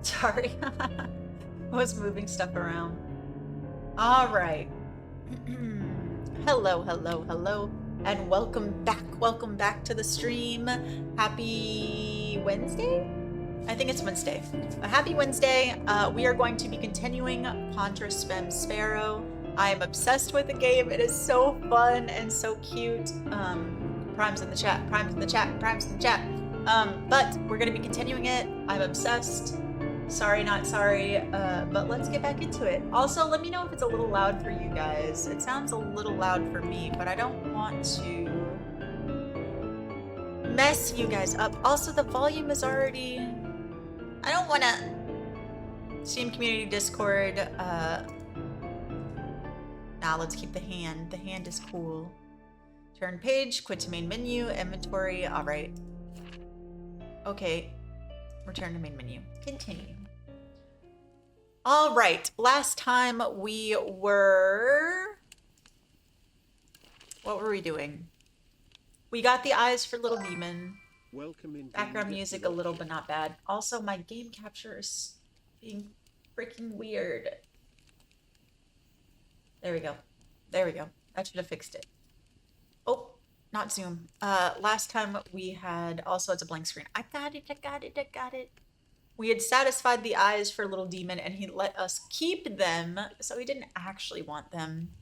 Sorry. I was moving stuff around. All right. Hello, hello, hello, and welcome back. Welcome back to the stream. Happy Wednesday? I think it's Wednesday. A happy Wednesday. We are going to be continuing Contra, Spem, Spero. I am obsessed with the game. It is so fun and so cute. Prime's in the chat. Prime's in the chat. Prime's in the chat. But we're going to be continuing it. I'm obsessed. Sorry, not sorry, but let's get back into it. Also, let me know if it's a little loud for you guys. It sounds a little loud for me, but I don't want to mess you guys up. Also, the volume is already... I don't want to... Steam Community Discord, Nah, let's keep the hand. The hand is cool. Turn page, quit to main menu, inventory, alright. Okay, return to main menu. Continue. All right, last time we were... What were we doing? We got the eyes for Little Demon. Background music a little, but not bad. Also, my game capture is being freaking weird. There we go. There we go. That should have fixed it. Oh, not zoom. Last time we had... Also, it's a blank screen. I got it, I got it, I got it. We had satisfied the eyes for Little Demon, and he let us keep them, so he didn't actually want them.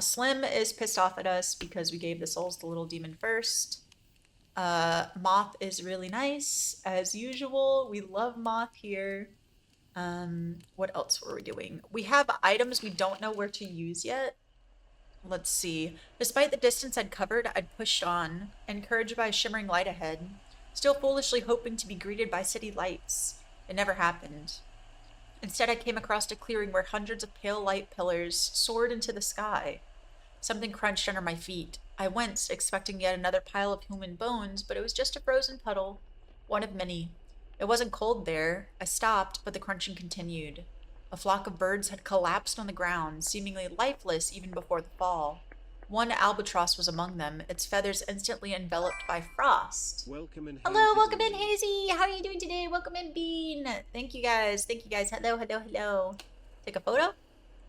Slim is pissed off at us because we gave the souls to Little Demon first. Moth is really nice, as usual. We love Moth here. What else were we doing? We have items we don't know where to use yet. Let's see. Despite the distance I'd covered, I'd pushed on, encouraged by a shimmering light ahead. Still foolishly hoping to be greeted by city lights. It never happened. Instead, I came across a clearing where hundreds of pale light pillars soared into the sky. Something crunched under my feet. I winced, expecting yet another pile of human bones, but it was just a frozen puddle. One of many. It wasn't cold there. I stopped, but the crunching continued. A flock of birds had collapsed on the ground, seemingly lifeless even before the fall. One albatross was among them, its feathers instantly enveloped by frost. Hello, welcome in, Hazy. How are you doing today? Welcome in, Bean. Thank you guys. Thank you guys. Hello, hello, hello. Take a photo?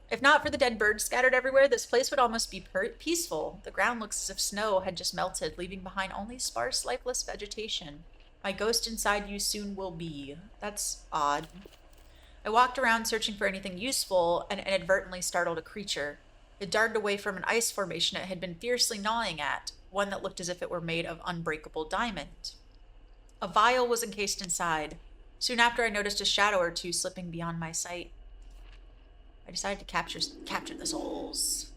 If not for the dead birds scattered everywhere, this place would almost be peaceful. The ground looks as if snow had just melted, leaving behind only sparse, lifeless vegetation. My ghost inside you soon will be. That's odd. I walked around searching for anything useful and inadvertently startled a creature. It darted away from an ice formation it had been fiercely gnawing at, one that looked as if it were made of unbreakable diamond. A vial was encased inside. Soon after, I noticed a shadow or two slipping beyond my sight. I decided to capture the souls.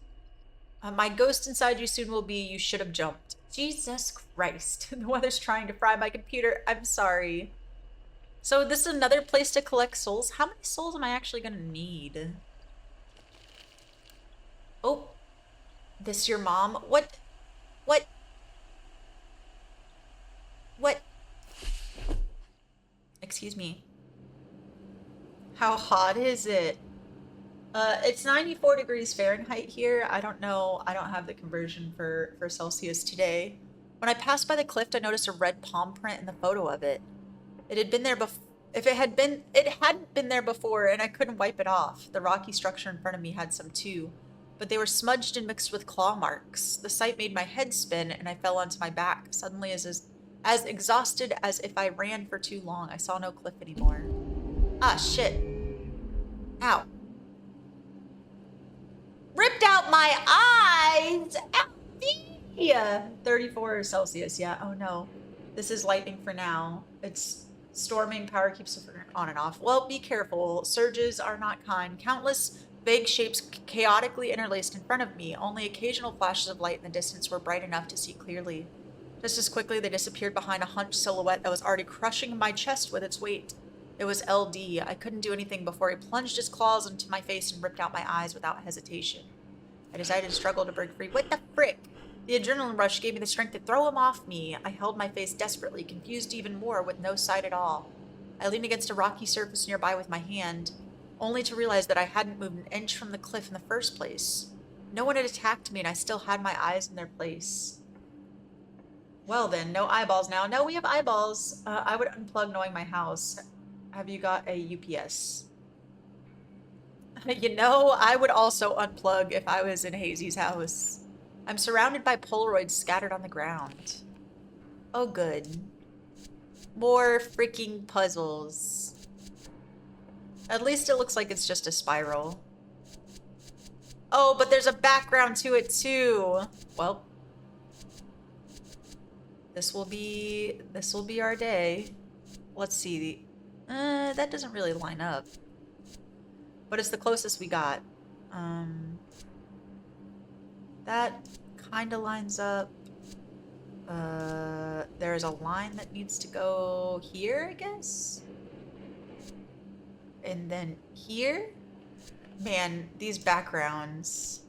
My ghost inside you soon will be. You should have jumped. Jesus Christ. The weather's trying to fry my computer. I'm sorry. So this is another place to collect souls. How many souls am I actually going to need? Oh, this your mom? What? Excuse me. How hot is it? It's 94 degrees Fahrenheit here. I don't know. I don't have the conversion for Celsius today. When I passed by the cliff, I noticed a red palm print in the photo of it. It had been there before. It hadn't been there before, and I couldn't wipe it off. The rocky structure in front of me had some too, but they were smudged and mixed with claw marks. The sight made my head spin, and I fell onto my back, suddenly as exhausted as if I ran for too long. I saw no cliff anymore. Ah, shit. Ow. Ripped out my eyes! Ow! 34 Celsius, yeah. Oh no. This is lightning for now. It's storming, power keeps on and off. Well, be careful. Surges are not kind. Countless vague shapes chaotically interlaced in front of me. Only occasional flashes of light in the distance were bright enough to see clearly. Just as quickly, they disappeared behind a hunched silhouette that was already crushing my chest with its weight. It was LD. I couldn't do anything before he plunged his claws into my face and ripped out my eyes without hesitation. I decided to struggle to break free. What the frick? The adrenaline rush gave me the strength to throw him off me. I held my face desperately, confused even more, with no sight at all. I leaned against a rocky surface nearby with my hand, only to realize that I hadn't moved an inch from the cliff in the first place. No one had attacked me, and I still had my eyes in their place. Well then, no eyeballs now. No, we have eyeballs. I would unplug knowing my house. Have you got a UPS? You know, I would also unplug if I was in Hazy's house. I'm surrounded by Polaroids scattered on the ground. Oh, good. More freaking puzzles. At least it looks like it's just a spiral. Oh, but there's a background to it too. Well, this will be our day. Let's see. That doesn't really line up. But it's the closest we got. That kind of lines up. There's a line that needs to go here, I guess? And then here? Man, these backgrounds.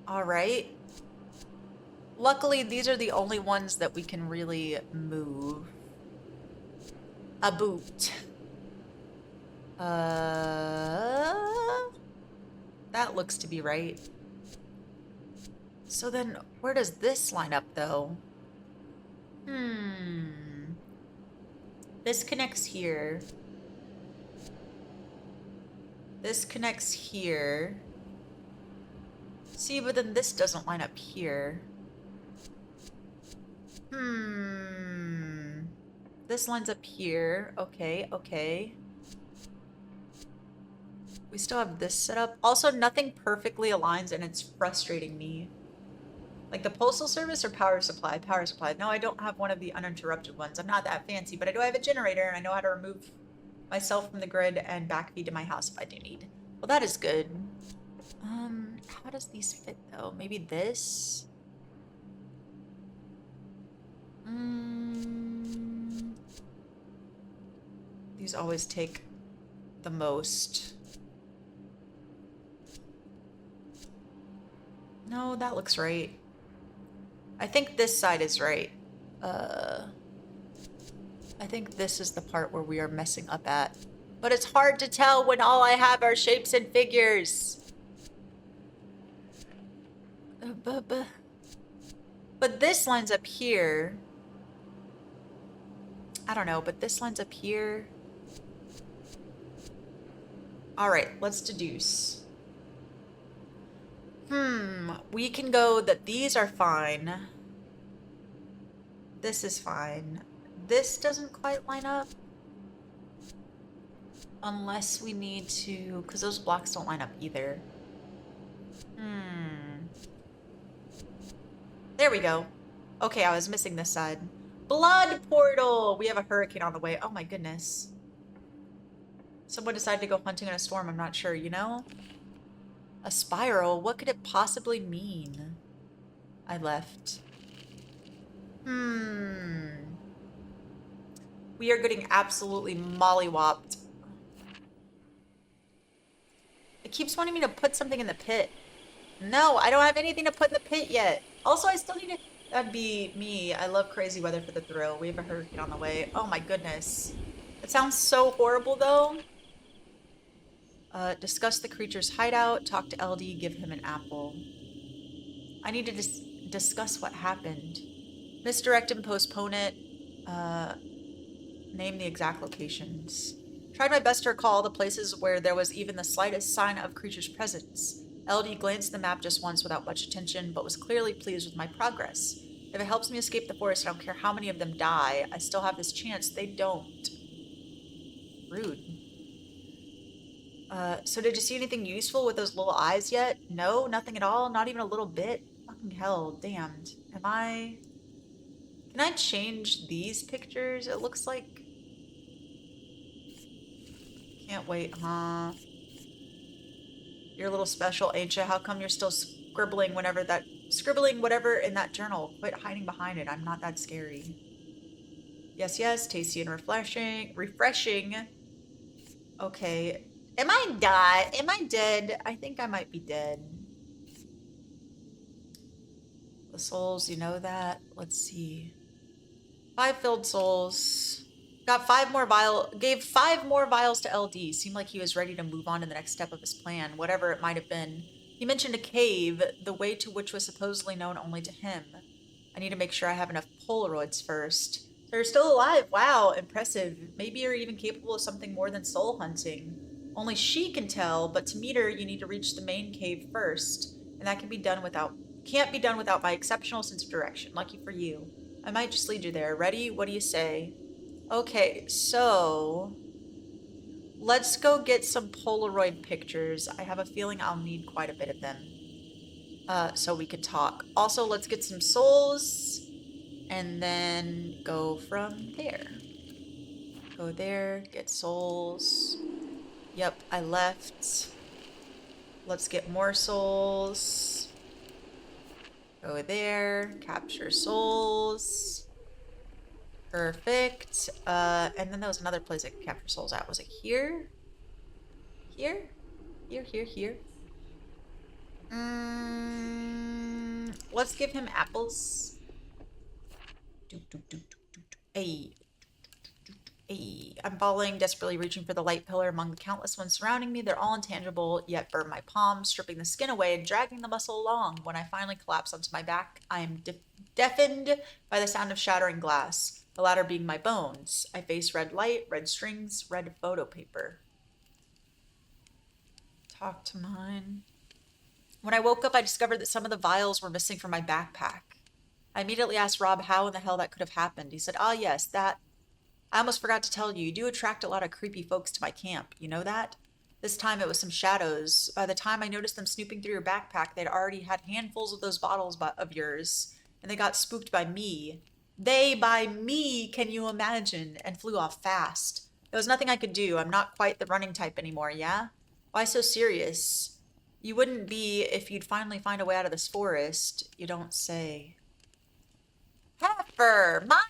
All right. Luckily, these are the only ones that we can really move. A boot. That looks to be right. So then, where does this line up, though? This connects here. This connects here. See, but then this doesn't line up here. This lines up here. Okay, okay. We still have this set up. Also, nothing perfectly aligns and it's frustrating me. Like the postal service or power supply? Power supply. No, I don't have one of the uninterrupted ones. I'm not that fancy, but I do have a generator and I know how to remove myself from the grid and backfeed to my house if I do need. Well, that is good. How does these fit though? Maybe this? These always take the most. No, that looks right. I think this side is right. I think this is the part where we are messing up at. But it's hard to tell when all I have are shapes and figures. But this lines up here. I don't know, but this lines up here. All right, let's deduce. We can go that these are fine. This is fine. This doesn't quite line up. Unless we need to, because those blocks don't line up either. There we go. Okay, I was missing this side. Blood portal! We have a hurricane on the way. Oh my goodness. Someone decided to go hunting in a storm, I'm not sure, you know? A spiral? What could it possibly mean? I left. We are getting absolutely mollywopped. It keeps wanting me to put something in the pit. No, I don't have anything to put in the pit yet. Also, I still need to... That'd be me. I love crazy weather for the thrill. We have a hurricane on the way. Oh my goodness. It sounds so horrible though. Discuss the creature's hideout. Talk to LD. Give him an apple. I need to discuss what happened. Misdirect and postpone it. Name the exact locations. Tried my best to recall the places where there was even the slightest sign of creature's presence. LD glanced at the map just once without much attention, but was clearly pleased with my progress. If it helps me escape the forest, I don't care how many of them die. I still have this chance. They don't. Rude. So did you see anything useful with those little eyes yet? No, nothing at all? Not even a little bit? Fucking hell, damned. Can I change these pictures? It looks like... Can't wait, huh? You're a little special, ain't you? How come you're still scribbling whatever in that journal? Quit hiding behind it. I'm not that scary. Yes, yes, tasty and refreshing. Okay. Am I dead? I think I might be dead. The souls, you know that? Let's see. 5 filled souls. Got 5 more gave 5 more vials to LD. Seemed like he was ready to move on to the next step of his plan, whatever it might have been. He mentioned a cave, the way to which was supposedly known only to him. I need to make sure I have enough Polaroids first. They're still alive. Wow, impressive. Maybe you're even capable of something more than soul hunting. Only she can tell, but to meet her, you need to reach the main cave first, and that can't be done without my exceptional sense of direction. Lucky for you. I might just lead you there. Ready? What do you say? Okay, so let's go get some Polaroid pictures. I have a feeling I'll need quite a bit of them. So we could talk. Also, let's get some souls and then go from there. Go there, get souls. Yep, I left. Let's get more souls. Go there, capture souls. Perfect. And then there was another place I could capture souls at. Was it here? Here? Here. Let's give him apples. Hey. Hey. I'm falling, desperately reaching for the light pillar among the countless ones surrounding me. They're all intangible, yet burn my palms, stripping the skin away and dragging the muscle along. When I finally collapse onto my back, I am deafened by the sound of shattering glass, the latter being my bones. I face red light, red strings, red photo paper. Talk to mine. When I woke up, I discovered that some of the vials were missing from my backpack. I immediately asked Rob how in the hell that could have happened. He said, "Ah, yes, that. I almost forgot to tell you, you do attract a lot of creepy folks to my camp. You know that? This time it was some shadows. By the time I noticed them snooping through your backpack, they'd already had handfuls of those bottles of yours, and they got spooked by me. By me, can you imagine? And flew off fast. There was nothing I could do. I'm not quite the running type anymore, yeah? Why so serious? You wouldn't be if you'd finally find a way out of this forest. You don't say." Heifer! My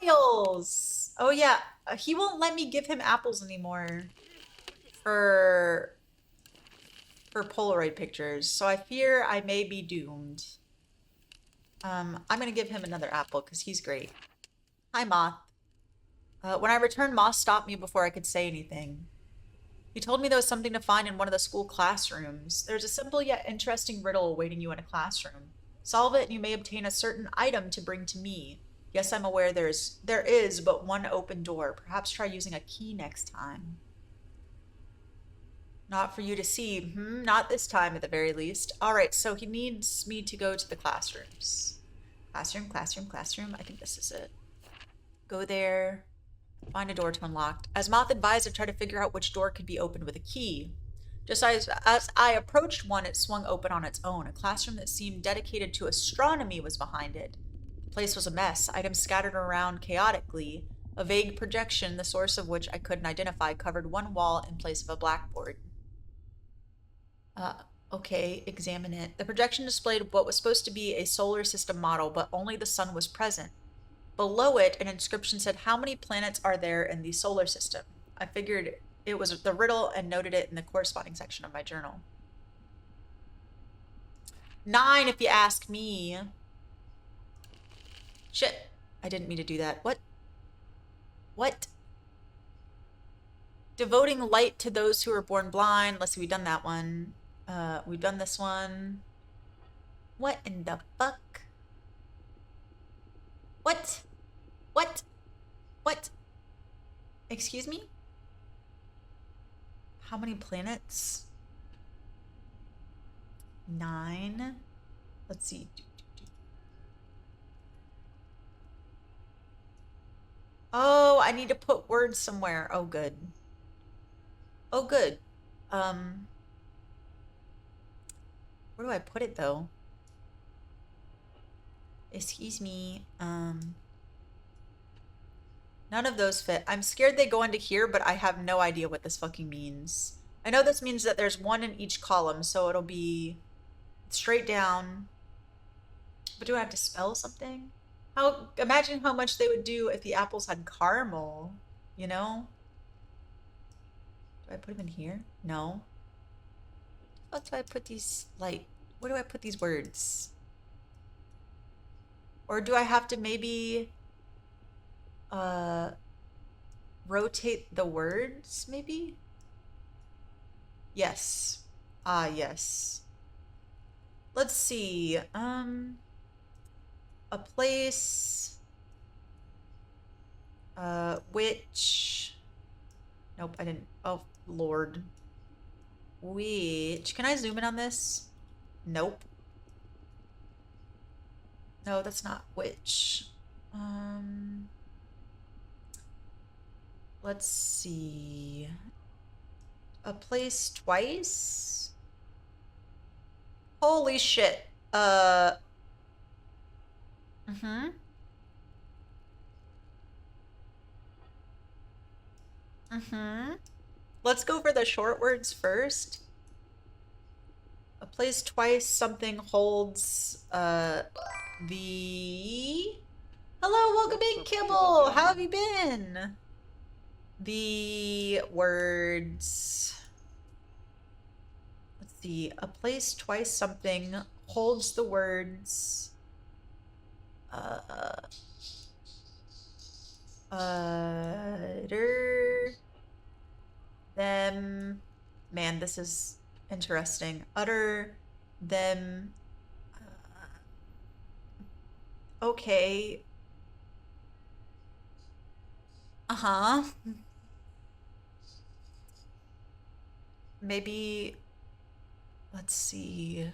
biles! Oh yeah, he won't let me give him apples anymore for Polaroid pictures, so I fear I may be doomed. I'm gonna give him another apple because he's great. Hi, Moth. When I returned, Moth stopped me before I could say anything. He told me there was something to find in one of the school classrooms. There's a simple yet interesting riddle awaiting you in a classroom. Solve it and you may obtain a certain item to bring to me. Yes, I'm aware there is but one open door. Perhaps try using a key next time. Not for you to see. Not this time at the very least. Alright, so he needs me to go to the classrooms. Classroom. I think this is it. Go there. Find a door to unlock. As Moth advised, I tried to figure out which door could be opened with a key. Just as I approached one, it swung open on its own. A classroom that seemed dedicated to astronomy was behind it. The place was a mess, items scattered around chaotically. A vague projection, the source of which I couldn't identify, covered one wall in place of a blackboard. Okay, examine it. The projection displayed what was supposed to be a solar system model, but only the sun was present. Below it, an inscription said, "How many planets are there in the solar system?" I figured it was the riddle and noted it in the corresponding section of my journal. 9, if you ask me. Shit. I didn't mean to do that. What? Devoting light to those who are born blind. Let's see, we've done that one. We've done this one. What in the fuck? What? Excuse me? How many planets? 9. Let's see. Oh, I need to put words somewhere. Oh, good. Where do I put it, though? Excuse me. None of those fit. I'm scared they go into here, but I have no idea what this fucking means. I know this means that there's one in each column, so it'll be straight down. But do I have to spell something? Imagine how much they would do if the apples had caramel, you know? Do I put them in here? No. What do I put these, like, where do I put these words? Or do I have to maybe rotate the words, maybe? Yes. Yes. Let's see. A place. Which... Nope, I didn't. Oh, Lord. Which... Can I zoom in on this? Nope. No, that's not which. Let's see. A place twice? Holy shit. Mm-hmm. Mm-hmm. Let's go for the short words first. A place twice, something holds, the... Hello, welcome in, Kibble! How have you been? The words... Let's see. A place twice, something holds the words... utter them. Man, this is interesting. Utter them. Okay. Uh-huh. Maybe, let's see.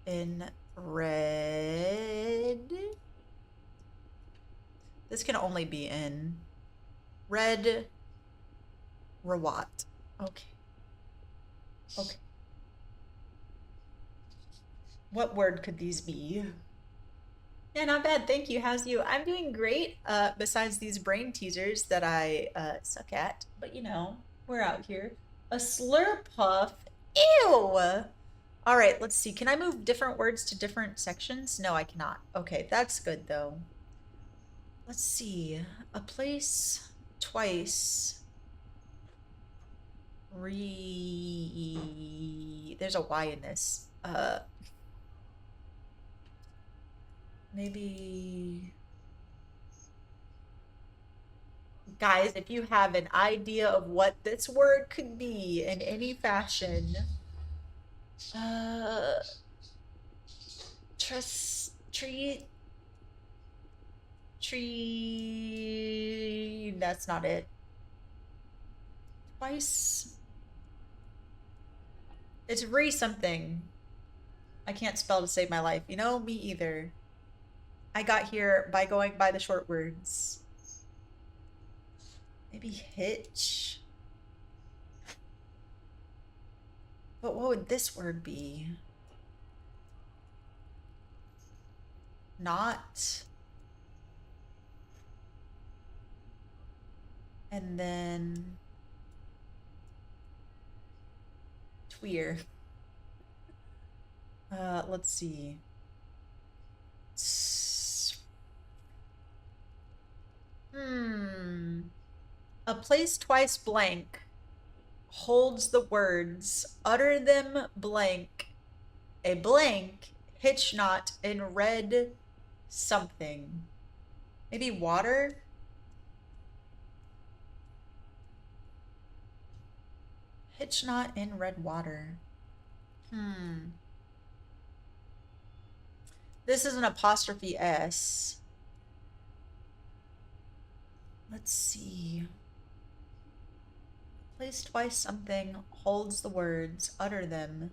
In red. This can only be in red. Rawat. Okay. Okay. What word could these be? Yeah, not bad. Thank you. How's you? I'm doing great. Besides these brain teasers that I suck at, but you know, we're out here. A slurpuff. Ew. All right, let's see. Can I move different words to different sections? No, I cannot. Okay, that's good though. Let's see. A place twice. There's a Y in this. Maybe... Guys, if you have an idea of what this word could be in any fashion, tree, that's not it. Twice. It's re something. I can't spell to save my life. You know, me either. I got here by going by the short words. Maybe hitch. But what would this word be? Not. And then tweer. Let's see. A place twice blank holds the words, utter them blank, a blank, hitch not in red something. Maybe water? Hitch not in red water. This is an apostrophe S. Let's see. Place twice something holds the words, utter them.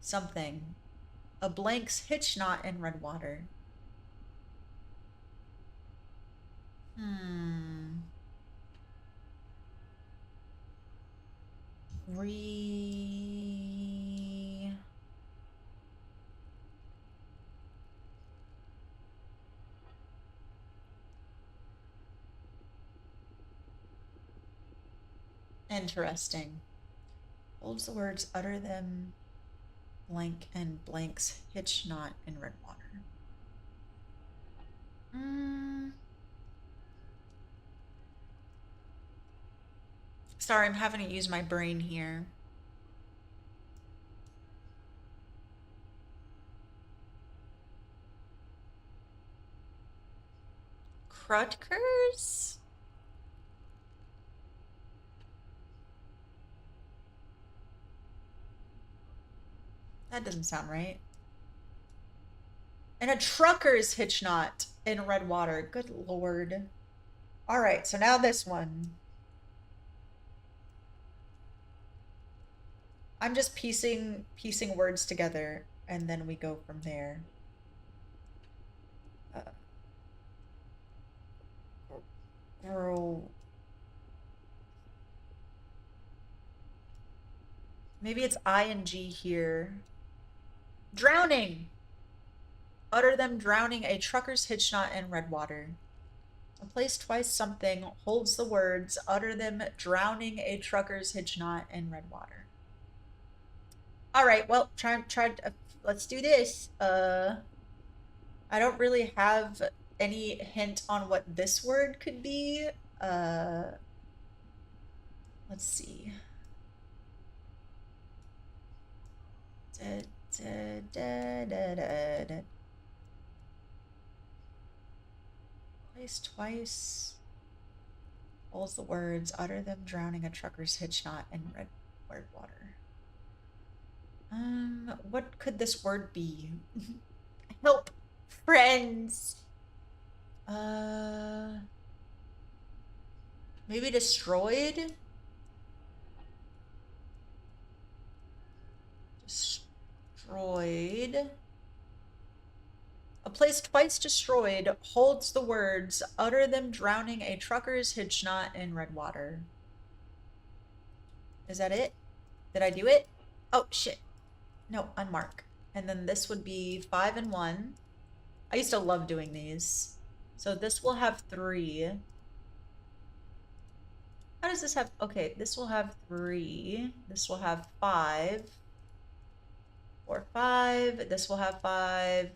Something. A blank's hitch not in red water. Interesting. Holds the words, utter them, blank, and blanks hitch not in red water. Sorry, I'm having to use my brain here. Crutchers? That doesn't sound right. And a trucker's hitch knot in red water. Good lord. All right, so now this one. I'm just piecing words together, and then we go from there. Grow. Maybe it's ing here. Drowning. Utter them drowning a trucker's hitch knot in red water. A place twice something holds the words, utter them drowning a trucker's hitch knot in red water. All right, well, let's do this. I don't really have any hint on what this word could be. Let's see. Place twice. Holds the words, utter them drowning a trucker's hitch knot in red water. What could this word be? Help, friends. Maybe destroyed? Destroyed. A place twice destroyed holds the words, utter them drowning a trucker's hitch knot in red water. Is that it? Did I do it? Oh, shit. No, unmark. And then this would be 5 and 1. I used to love doing these. So this will have 3. How does this have? Okay, this will have 3. This will have 5. 4, 5. This will have 5.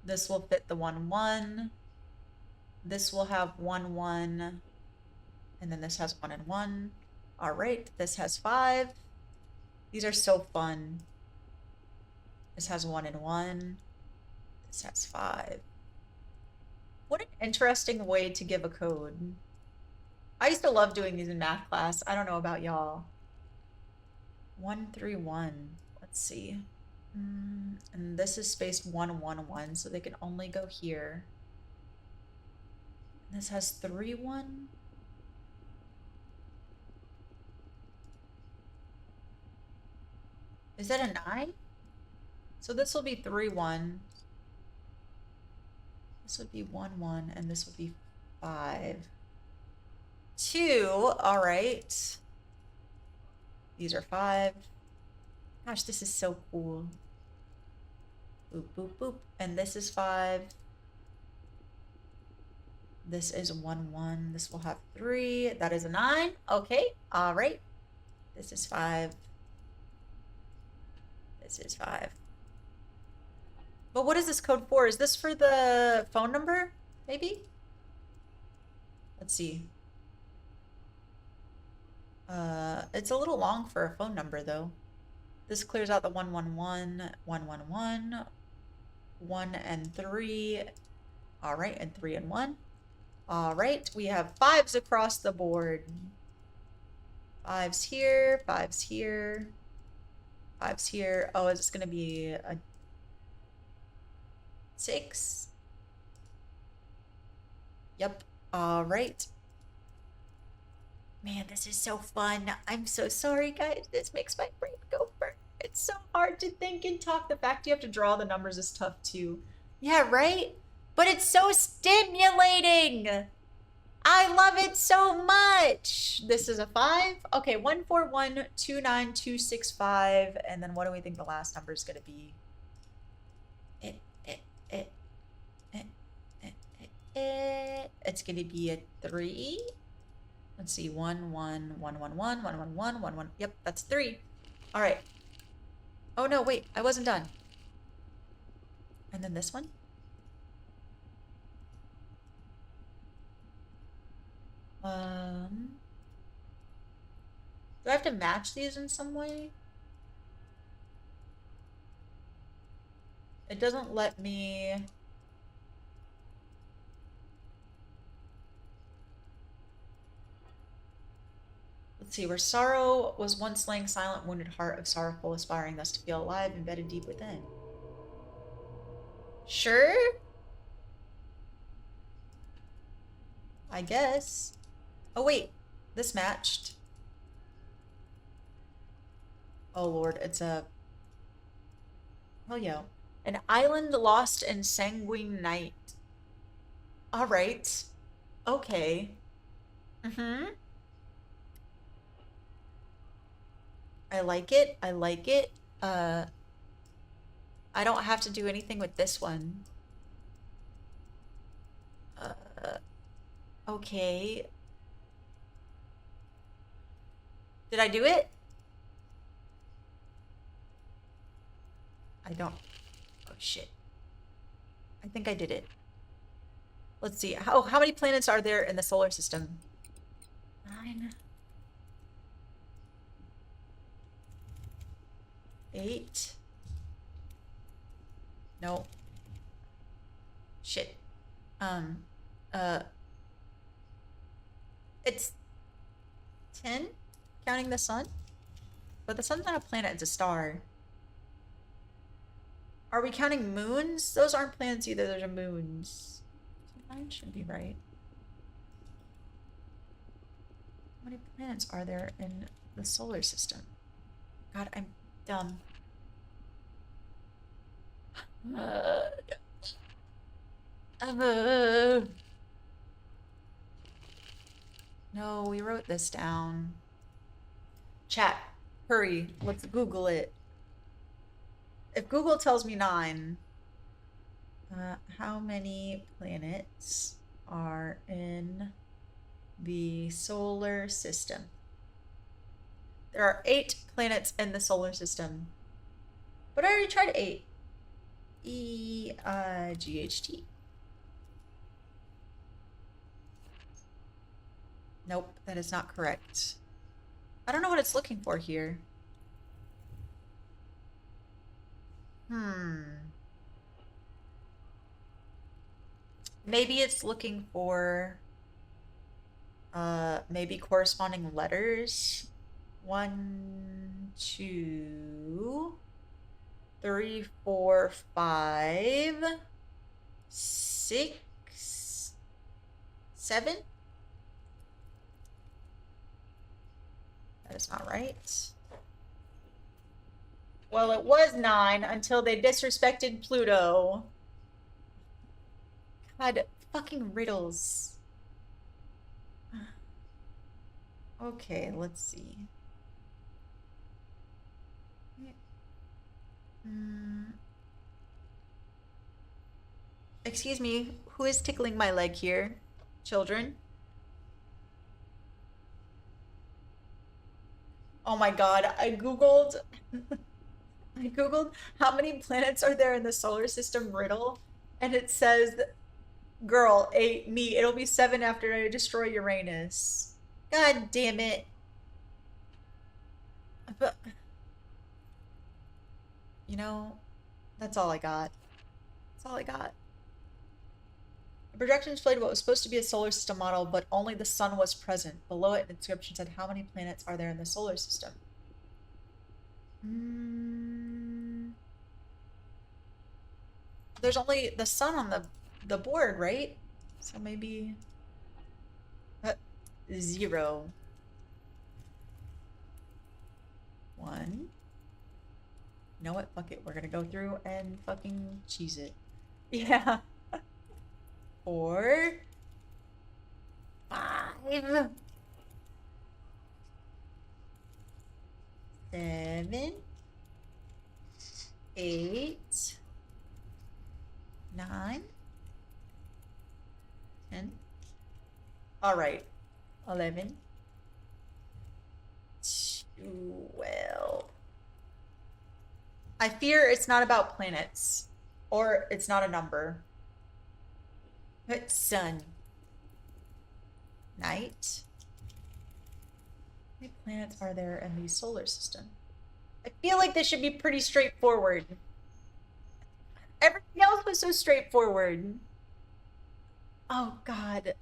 This will fit the 1, 1. This will have 1, 1. And then this has 1 and 1. All right, this has 5. These are so fun. This has 1 and 1. This has 5. What an interesting way to give a code. I used to love doing these in math class. I don't know about y'all. 1, 3, 1. Let's see. And this is spaced 1, 1, 1, so they can only go here. And this has 3, 1. Is that a 9? So this will be 3, 1. This would be 1, 1, and this would be 5. 2, all right. These are 5. Gosh, this is so cool. Boop, boop, boop. And this is 5. This is 1, 1. This will have 3. That is a 9. Okay, all right. This is 5. This is 5. But what is this code for? Is this for the phone number? Maybe? Let's see. It's a little long for a phone number though. This clears out the 1, 1, 1, 1, 1, 1, 1 and 3. All right, and 3 and 1. All right, we have 5s across the board. 5s here, 5s here, 5s here. Oh, is this gonna be a 6? Yep. All right. Man, this is so fun. I'm so sorry, guys. This makes my brain go burn. It's so hard to think and talk. The fact you have to draw the numbers is tough too. Yeah, right? But it's so stimulating. I love it so much. This is a 5. Okay, 1, 4, 1, 2, 9, 2, 6, 5. And then what do we think the last number is going to be? It's going to be a 3. Let's see, 1, 1, 1, 1, 1, 1, 1, 1, 1, 1. Yep, that's 3. All right. Oh no, wait, I wasn't done. And then this one. Do I have to match these in some way? It doesn't let me. Let's see, where sorrow was once laying silent, wounded heart of sorrowful, aspiring thus to feel alive, embedded deep within. Sure? I guess. Oh, wait. This matched. Oh, Lord. It's a... Oh, yo. An island lost in sanguine night. All right. Okay. Mm-hmm. I like it. I like it. Uh, I don't have to do anything with this one. Uh, okay. Did I do it? I don't. Oh, shit. I think I did it. Let's see. How many planets are there in the solar system? 9. 8. No. Shit. Um, uh, it's 10, counting the sun. But the sun's not a planet, it's a star. Are we counting moons? Those aren't planets either, those are moons. So 9 should be right. How many planets are there in the solar system? God, I'm dumb. No, we wrote this down. Chat, hurry, let's Google it. If Google tells me 9, how many planets are in the solar system? There are 8 planets in the solar system. But I already tried 8. E-I-G-H-T. Nope, that is not correct. I don't know what it's looking for here. Maybe it's looking for maybe corresponding letters. 1, 2, 3, 4, 5, 6, 7. That is not right. Well, it was 9 until they disrespected Pluto. God, fucking riddles. Okay, let's see. Excuse me, who is tickling my leg here? Children? Oh my god, I googled I googled how many planets are there in the solar system riddle, and it says, girl, 8, me, it'll be 7 after I destroy Uranus. God damn it. But, you know, that's all I got. That's all I got. The projection displayed what was supposed to be a solar system model, but only the sun was present. Below it, the description said, how many planets are there in the solar system? There's only the sun on the board, right? So maybe 0. 1. You know what? Fuck it. We're gonna go through and fucking cheese it. Yeah. 4. 5. 7. 8. 9. 10. All right. 11. 12. I fear it's not about planets, or it's not a number. But sun. Night. How many planets are there in the solar system? I feel like this should be pretty straightforward. Everything else was so straightforward. Oh, God.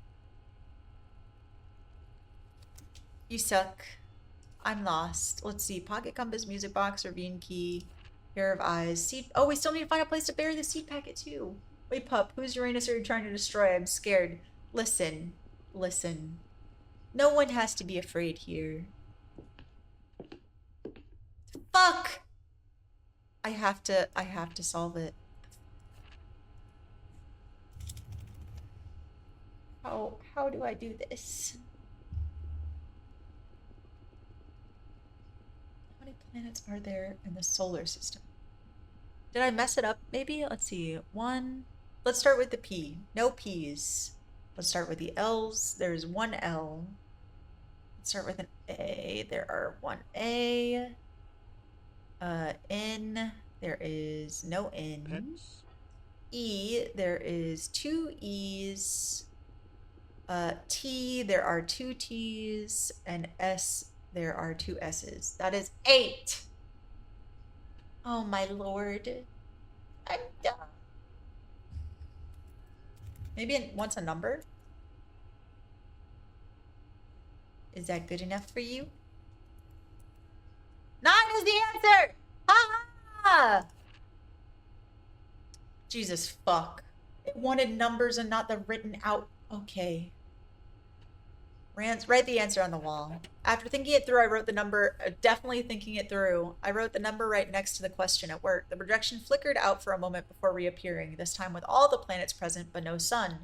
You suck. I'm lost. Let's see. Pocket Compass, Music Box, or Bean Key. Pair of eyes. Seed. Oh, we still need to find a place to bury the seed packet too. Wait, pup. Whose Uranus are you trying to destroy? I'm scared. Listen. Listen. No one has to be afraid here. Fuck! I have to solve it. How do I do this? How many planets are there in the solar system? Did I mess it up? Maybe? Let's see. One. Let's start with the P. No P's. Let's start with the L's. There's one L. Let's start with an A. There are one A. N. There is no N. Pets? E. There is two E's. T. There are two T's. And S. There are two S's. That is 8. Oh my lord. I'm done. Maybe it wants a number? Is that good enough for you? 9 is the answer! Ha ha! Jesus fuck. It wanted numbers and not the written out. Okay. Write the answer on the wall. After thinking it through, I wrote the number, definitely thinking it through. I wrote the number right next to the question at work. The projection flickered out for a moment before reappearing, this time with all the planets present but no sun.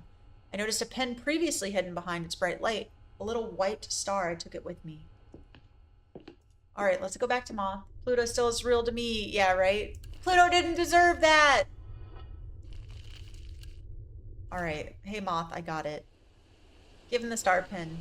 I noticed a pen previously hidden behind its bright light. A little white star. I took it with me. Alright, let's go back to Moth. Pluto still is real to me. Yeah, right? Pluto didn't deserve that! Alright. Hey, Moth, I got it. Give him the star pin.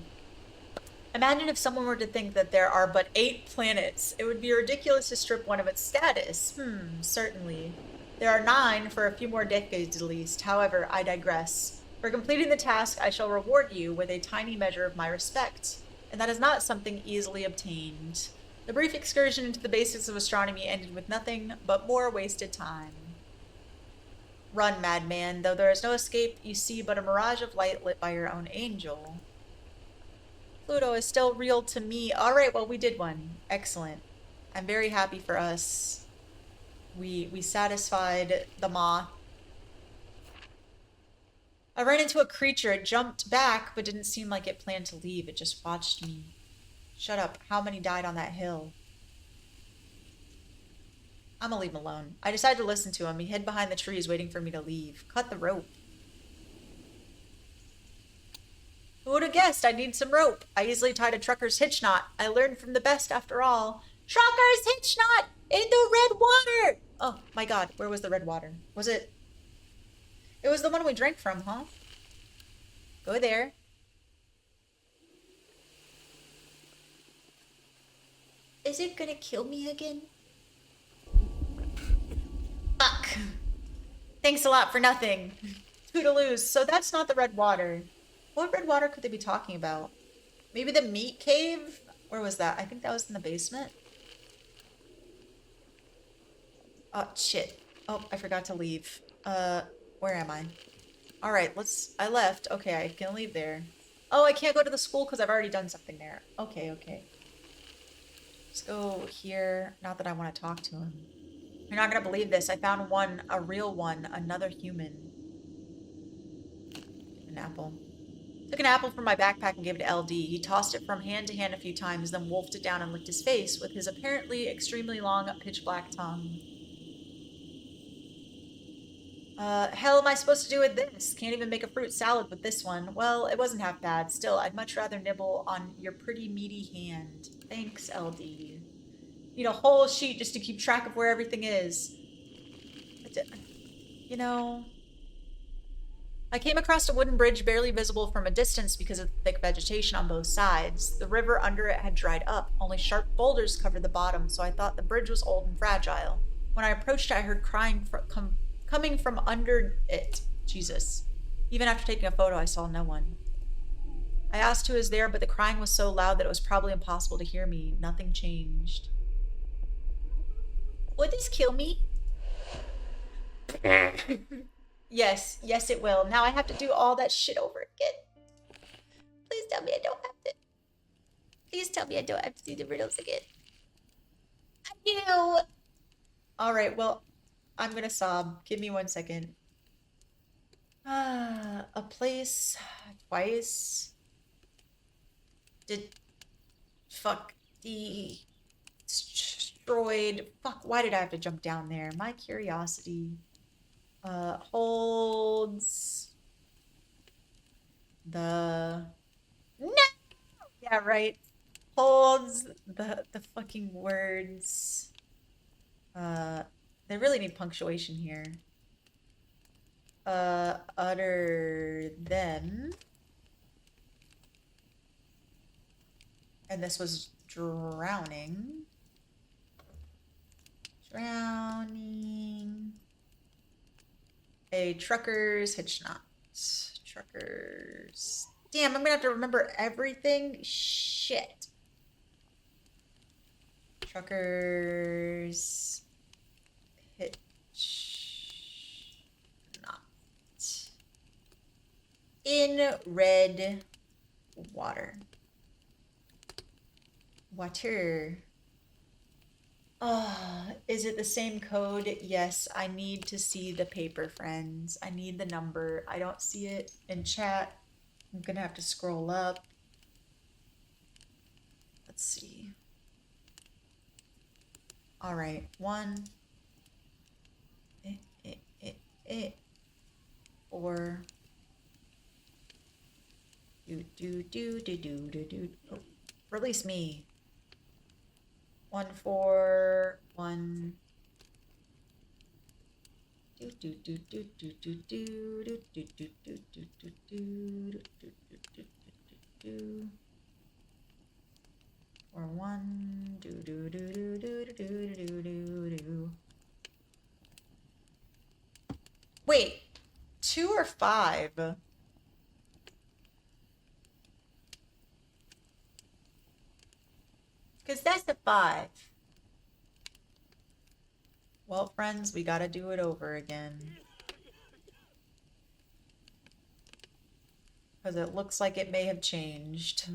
Imagine if someone were to think that there are but 8 planets. It would be ridiculous to strip one of its status. Certainly. There are 9 for a few more decades at least. However, I digress. For completing the task, I shall reward you with a tiny measure of my respect. And that is not something easily obtained. The brief excursion into the basics of astronomy ended with nothing but more wasted time. Run, madman. Though there is no escape, you see but a mirage of light lit by your own angel. Pluto is still real to me. Alright, well, we did one. Excellent. I'm very happy for us. We satisfied the moth. I ran into a creature. It jumped back, but didn't seem like it planned to leave. It just watched me. Shut up. How many died on that hill? I'm gonna leave him alone. I decided to listen to him. He hid behind the trees waiting for me to leave. Cut the rope. Who would have guessed I'd need some rope? I easily tied a trucker's hitch knot. I learned from the best after all. Trucker's hitch knot in the red water! Oh my god, where was the red water? Was it? It was the one we drank from, huh? Go there. Is it gonna kill me again? Fuck. Thanks a lot for nothing. Toodaloos. So that's not the red water. What red water could they be talking about? Maybe the meat cave? Where was that? I think that was in the basement. Oh, shit. Oh, I forgot to leave. Where am I? Alright, I left. Okay, I can leave there. Oh, I can't go to the school because I've already done something there. Okay, okay. Let's go here. Not that I want to talk to him. You're not gonna believe this. I found one, a real one, another human. An apple. Took an apple from my backpack and gave it to LD. He tossed it from hand to hand a few times, then wolfed it down and licked his face with his apparently extremely long, pitch-black tongue. Hell am I supposed to do with this? Can't even make a fruit salad with this one. Well, it wasn't half bad. Still, I'd much rather nibble on your pretty meaty hand. Thanks, LD. Need a whole sheet just to keep track of where everything is. You know... I came across a wooden bridge barely visible from a distance because of the thick vegetation on both sides. The river under it had dried up. Only sharp boulders covered the bottom, so I thought the bridge was old and fragile. When I approached it, I heard crying coming from under it. Jesus. Even after taking a photo, I saw no one. I asked who was there, but the crying was so loud that it was probably impossible to hear me. Nothing changed. Would this kill me? Yes, yes it will. Now I have to do all that shit over again. Please tell me I don't have to. Please tell me I don't have to do the riddles again. I do. All right, well, I'm gonna sob. Give me 1 second. A place twice. Did fuck destroyed. Fuck, why did I have to jump down there? My curiosity. Holds the no. Yeah, right. Holds the fucking words. Uh, they really need punctuation here. Utter them. And this was drowning. Drowning. A trucker's hitch knot. Truckers. Damn, I'm gonna have to remember everything. Shit. Truckers hitch knot. In red water. Water. Is it the same code? Yes, I need to see the paper, friends. I need the number. I don't see it in chat. I'm gonna have to scroll up. Let's see. All right, one. Or oh, release me. 141. Or one. Wait, 2 or 5? Because that's a 5. Well, friends, we gotta do it over again. Because it looks like it may have changed.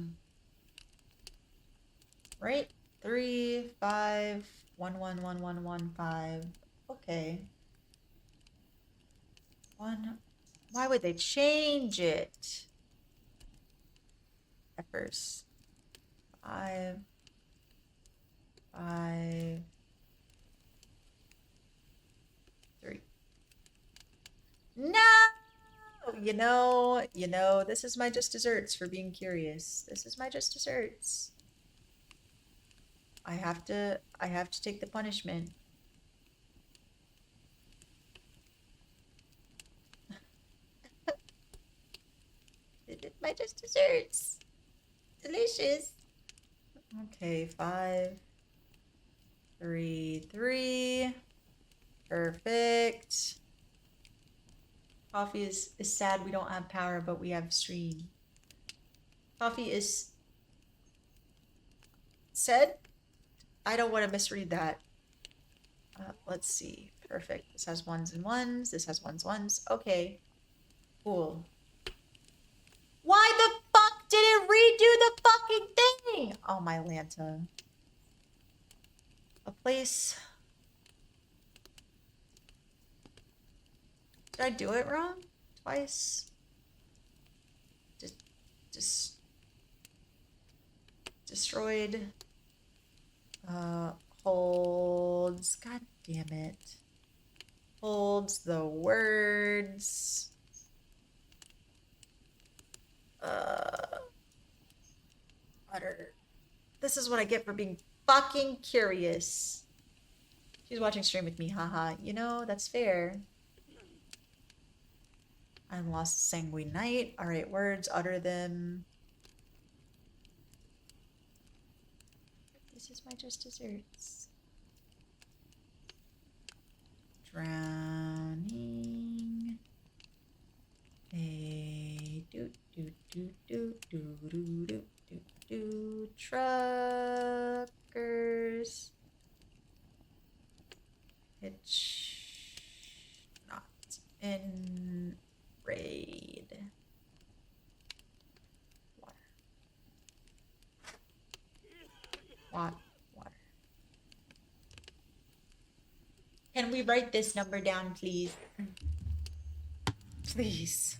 Right? 3, 5, 1, 1, 1, 1, 1, 5. Okay. 1. Why would they change it? At first. 5, 5, 3. No! You know, this is my just desserts for being curious. This is my just desserts. I have to take the punishment. My just desserts. Delicious. Okay, 5, 3, 3. Perfect. Coffee is sad we don't have power, but we have stream. Coffee is said? I don't want to misread that. Let's see. Perfect. This has 1s and 1s. This has 1s, 1s. Okay. Cool. Why the fuck did it redo the fucking thing? Oh, my Lanta. A place. Did I do it wrong? Twice? Just destroyed. Holds. God damn it. Holds the words. Utter. This is what I get for being fucking curious. She's watching stream with me, haha. You know, that's fair. I lost Sanguine Knight. Alright, words, utter them. This is my just desserts. Drowning. A truckers. Hitch not in raid. Water. Water. Somebody write this number down, please. Please.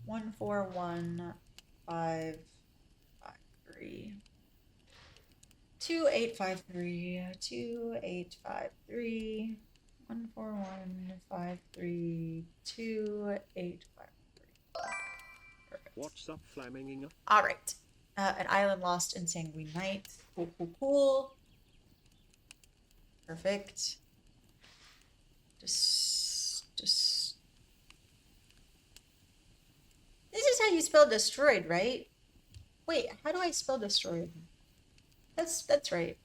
141553. 2853. 2853. 14153. 2853. Perfect. What's up, Flaminging? All right. An island lost in Sanguine Night. Cool, cool, cool. Perfect. Just. This is how you spell destroyed, right? Wait, how do I spell destroyed? That's right.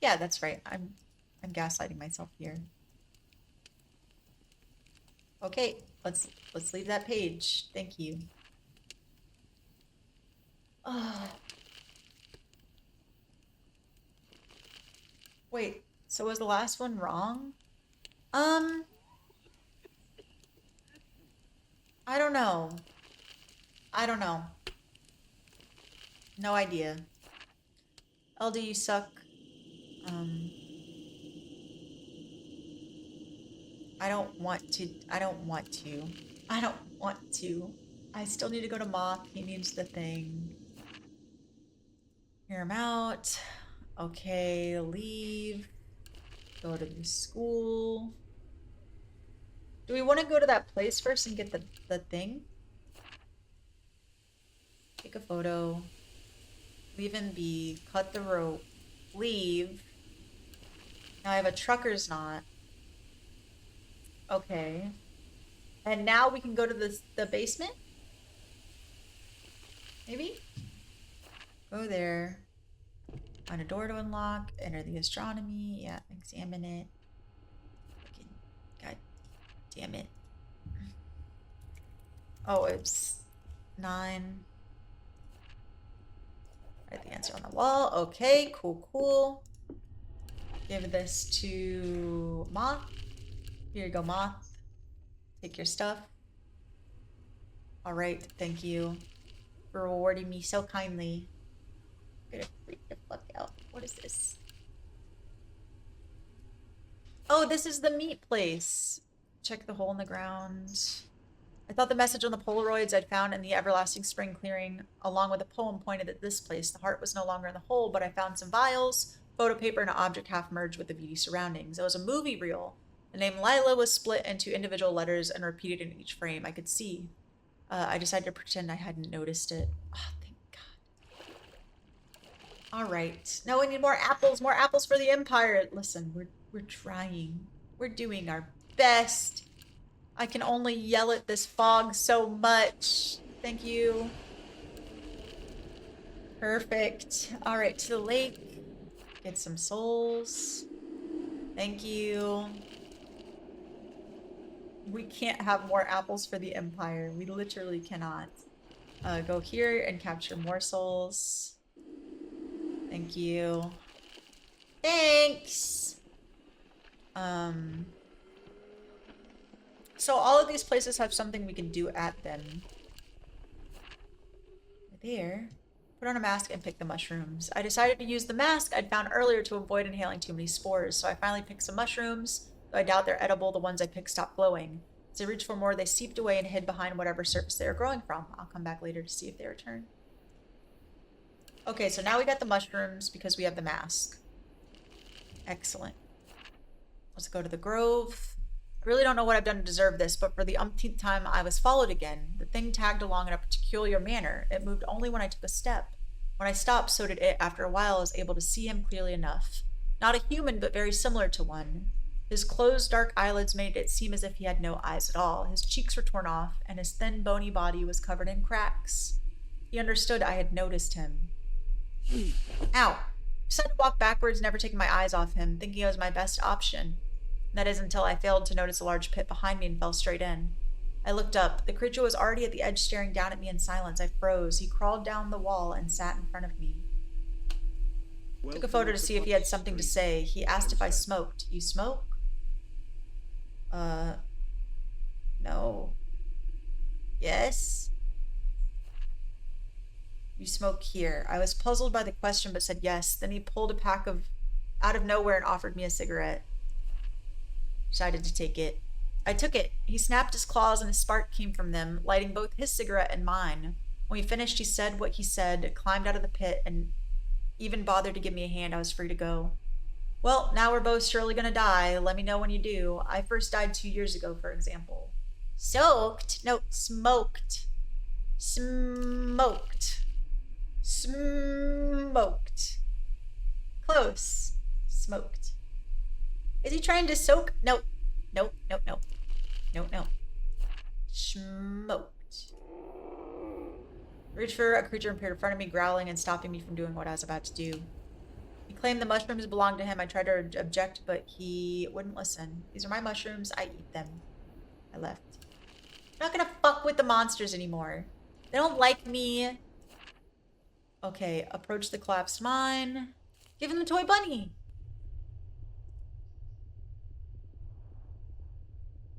Yeah, that's right. I'm gaslighting myself here. Okay, let's leave that page. Thank you. Oh. Wait, so was the last one wrong? I don't know. I don't know. No idea. LD, you suck. I don't want to. I don't want to. I don't want to. I still need to go to Moth. He needs the thing. Hear him out. Okay, leave. Go to the school. Do we want to go to that place first and get the thing? Take a photo. Leave and be. Cut the rope. Leave. Now I have a trucker's knot. Okay. And now we can go to the basement? Maybe? Go there. Find a door to unlock. Enter the astronomy. Yeah, examine it. Okay. God damn it. Oh, it's 9. Write the answer on the wall. Okay, cool, cool. Give this to Moth. Here you go, Moth. Take your stuff. All right, thank you for rewarding me so kindly. I'm gonna freak the fuck out. What is this? Oh, this is the meat place. Check the hole in the ground. I thought the message on the Polaroids I'd found in the everlasting spring clearing, along with a poem, pointed at this place. The heart was no longer in the hole, but I found some vials, photo paper, and an object half merged with the beauty surroundings. It was a movie reel. The name Lila was split into individual letters and repeated in each frame. I could see. I decided to pretend I hadn't noticed it. Oh, thank God. All right. Now we need more apples. More apples for the Empire. Listen, we're trying. We're doing our best. I can only yell at this fog so much. Thank you. Perfect. All right, to the lake. Get some souls. Thank you. We can't have more apples for the Empire. We literally cannot. Go here and capture more souls. Thank you. Thanks! So all of these places have something we can do at them. There. Put on a mask and pick the mushrooms. I decided to use the mask I'd found earlier to avoid inhaling too many spores, so I finally picked some mushrooms, though I doubt they're edible. The ones I picked stopped glowing. As I reached for more, they seeped away and hid behind whatever surface they were growing from. I'll come back later to see if they return. Okay, so now we got the mushrooms because we have the mask. Excellent. Let's go to the grove. I really don't know what I've done to deserve this, but for the umpteenth time I was followed again. The thing tagged along in a peculiar manner. It moved only when I took a step. When I stopped, so did it. After a while, I was able to see him clearly enough. Not a human, but very similar to one. His closed, dark eyelids made it seem as if he had no eyes at all. His cheeks were torn off, and his thin, bony body was covered in cracks. He understood I had noticed him. Ow! I decided to walk backwards, never taking my eyes off him, thinking it was my best option. That is until I failed to notice a large pit behind me and fell straight in. I looked up. The creature was already at the edge, staring down at me in silence. I froze. He crawled down the wall and sat in front of me. Took a photo to see if he had something to say. He asked if I smoked. You smoke? No. Yes? You smoke here. I was puzzled by the question but said yes. Then he pulled a pack of out of nowhere and offered me a cigarette. Decided to take it. I took it. He snapped his claws and a spark came from them, lighting both his cigarette and mine. When we finished, he said what he said, climbed out of the pit, and even bothered to give me a hand. I was free to go. Well, now we're both surely gonna die. Let me know when you do. I first died 2 years ago, for example. Soaked? No, smoked. Smoked. Smoked. Close. Smoked. Is he trying to soak? Nope. Nope, nope, nope. Nope, nope. Smoked. Reached for a creature appeared in front of me, growling and stopping me from doing what I was about to do. He claimed the mushrooms belonged to him. I tried to object, but he wouldn't listen. These are my mushrooms. I eat them. I left. I'm not gonna fuck with the monsters anymore. They don't like me. Okay, approach the collapsed mine. Give him the toy bunny.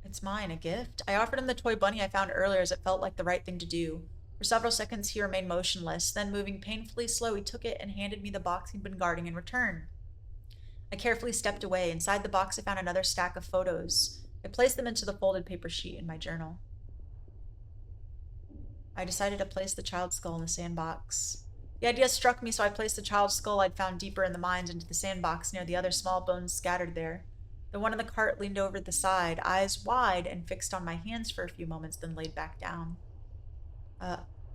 It's mine, a gift. I offered him the toy bunny I found earlier as it felt like the right thing to do. For several seconds he remained motionless, then moving painfully slow, he took it and handed me the box he'd been guarding in return. I carefully stepped away. Inside the box I found another stack of photos. I placed them into the folded paper sheet in my journal. I decided to place the child's skull in the sandbox. The idea struck me, so I placed the child's skull I'd found deeper in the mines into the sandbox near the other small bones scattered there. The one in the cart leaned over the side, eyes wide and fixed on my hands for a few moments, then laid back down.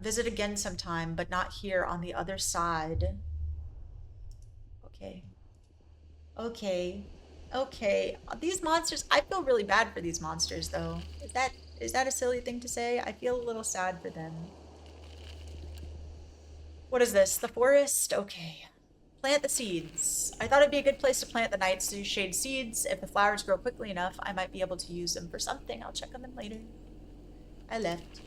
Visit again sometime, but not here, on the other side. Okay. Okay. Okay. These monsters, I feel really bad for these monsters, though. Is that a silly thing to say? I feel a little sad for them. What is this? The forest? Okay. Plant the seeds. I thought it'd be a good place to plant the nightshade seeds. If the flowers grow quickly enough, I might be able to use them for something. I'll check on them later. I left.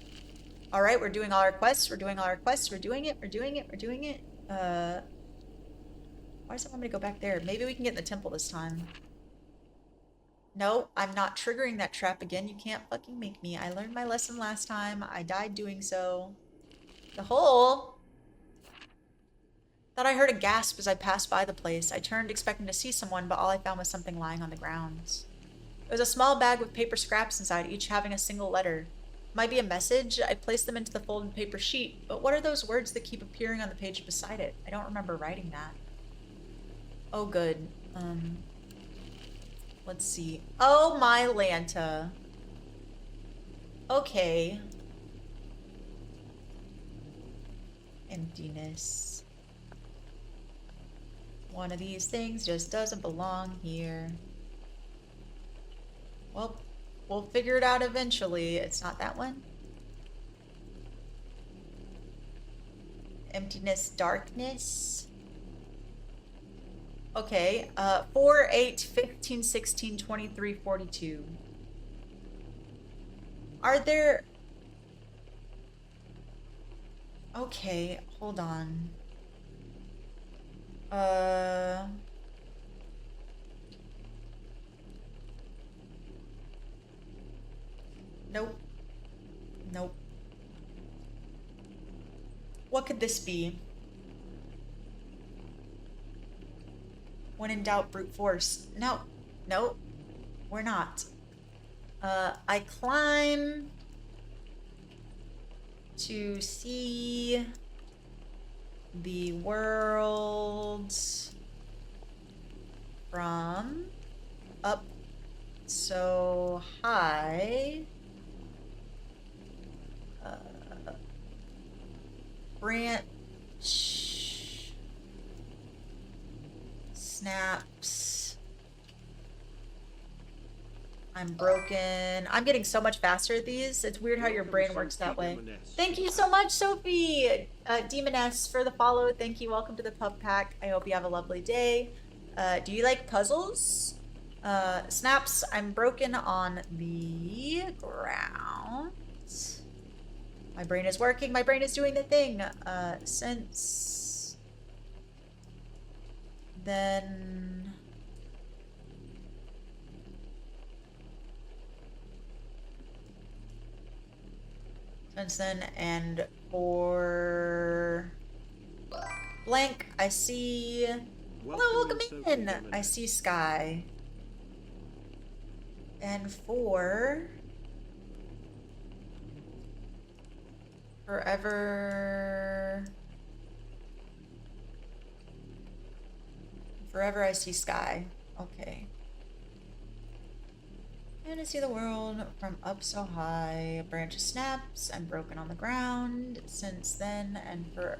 All right, we're doing all our quests. We're doing all our quests. We're doing it. We're doing it. We're doing it. Why does it want me to go back there? Maybe we can get in the temple this time. No, I'm not triggering that trap again. You can't fucking make me. I learned my lesson last time. I died doing so. The hole. Thought I heard a gasp as I passed by the place. I turned expecting to see someone, but all I found was something lying on the ground. It was a small bag with paper scraps inside, each having a single letter. Might be a message. I placed them into the folded paper sheet, but what are those words that keep appearing on the page beside it? I don't remember writing that. Oh, good. Let's see. Oh, my Lanta. Okay. Emptiness. One of these things just doesn't belong here. Well, we'll figure it out eventually. It's not that one. Emptiness, darkness. Okay, 4, 8, 15, 16, 23, 42. Are there... Okay, hold on. Nope. Nope. What could this be? When in doubt, brute force. No. No. We're not. I climb to see the world from up so high. Branch snaps. I'm broken. I'm getting so much faster at these. It's weird how your brain works that way. Thank you so much, Sophie. Demoness for the follow. Thank you. Welcome to the pub pack. I hope you have a lovely day. Do you like puzzles? Snaps. I'm broken on the ground. My brain is working. My brain is doing the thing. Since then... Since then and for Blank, I see... Hello, welcome in! I see sky. And for... Forever... Forever I see sky. Okay. And I see the world from up so high. A branch snaps and broken on the ground. Since then and for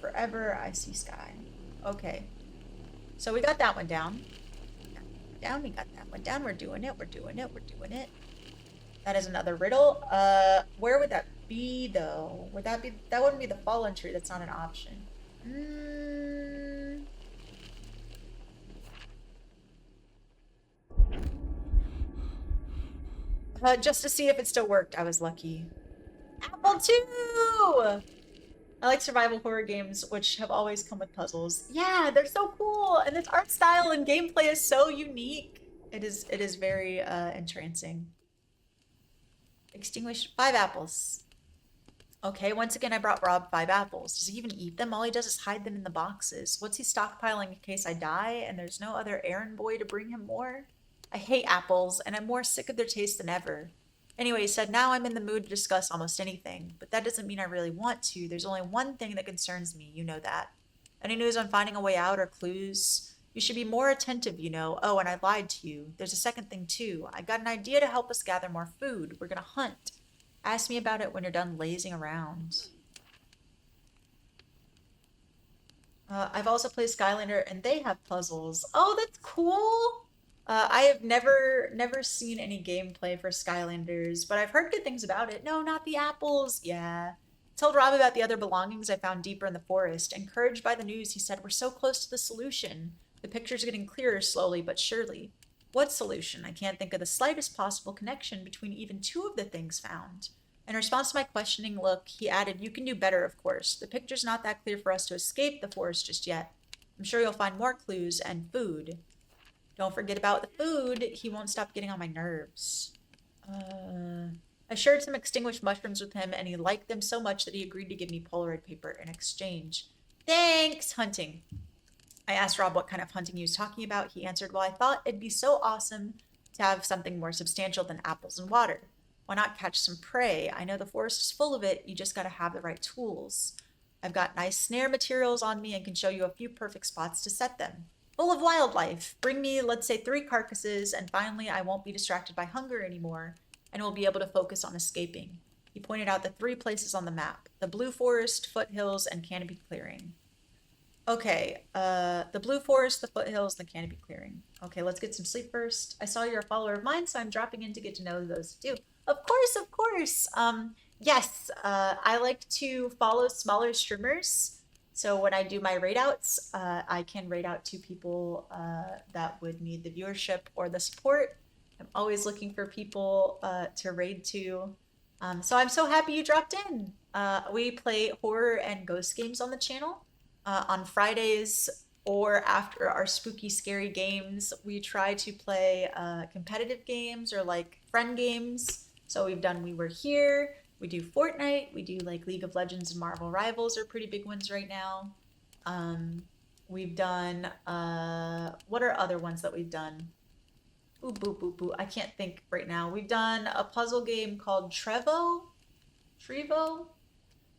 forever I see sky. Okay. So we got that one down. We got that one down. We're doing it. We're doing it. We're doing it. That is another riddle. Where would that be though? Would that be, that wouldn't be the fallen tree. That's not an option. Just to see if it still worked. I was lucky. Apple 2! I like survival horror games, which have always come with puzzles. Yeah, they're so cool, and this art style and gameplay is so unique. It is very entrancing. Extinguish 5 apples. Okay, once again I brought Rob 5 apples. Does he even eat them? All he does is hide them in the boxes. What's he stockpiling in case I die and there's no other errand boy to bring him more? I hate apples, and I'm more sick of their taste than ever. Anyway, he said, now I'm in the mood to discuss almost anything, but that doesn't mean I really want to. There's only one thing that concerns me, you know that. Any news on finding a way out or clues? You should be more attentive, you know. Oh, and I lied to you. There's a second thing, too. I got an idea to help us gather more food. We're gonna hunt. Ask me about it when you're done lazing around. I've also played Skylander, and they have puzzles. Oh, that's cool! I have never seen any gameplay for Skylanders, but I've heard good things about it. No, not the apples. Yeah. Told Rob about the other belongings I found deeper in the forest. Encouraged by the news, he said, we're so close to the solution. The picture's getting clearer slowly but surely. What solution? I can't think of the slightest possible connection between even 2 of the things found. In response to my questioning look, he added, you can do better, of course. The picture's not that clear for us to escape the forest just yet. I'm sure you'll find more clues and food. Don't forget about the food. He won't stop getting on my nerves. I shared some extinguished mushrooms with him, and he liked them so much that he agreed to give me Polaroid paper in exchange. Thanks! Hunting. I asked Rob what kind of hunting he was talking about. He answered, well, I thought it'd be so awesome to have something more substantial than apples and water. Why not catch some prey? I know the forest is full of it. You just gotta have the right tools. I've got nice snare materials on me and can show you a few perfect spots to set them. Full of wildlife. Bring me, let's say, 3 carcasses, and finally I won't be distracted by hunger anymore, and will be able to focus on escaping. He pointed out the 3 places on the map: the Blue Forest, Foothills, and Canopy Clearing. Okay, the Blue Forest, the Foothills, the Canopy Clearing. Okay, let's get some sleep first. I saw you're a follower of mine, so I'm dropping in to get to know those too. Of course, of course. Yes, I like to follow smaller streamers. So when I do my raid outs, I can raid out to people that would need the viewership or the support. I'm always looking for people to raid to. So I'm so happy you dropped in. We play horror and ghost games on the channel. On Fridays or after our spooky, scary games, we try to play competitive games or like friend games. So we've done We Were Here. We do Fortnite, we do like League of Legends and Marvel Rivals are pretty big ones right now. We've done, what are other ones that we've done? Ooh, boo, boo, boo, I can't think right now. We've done a puzzle game called Trevo?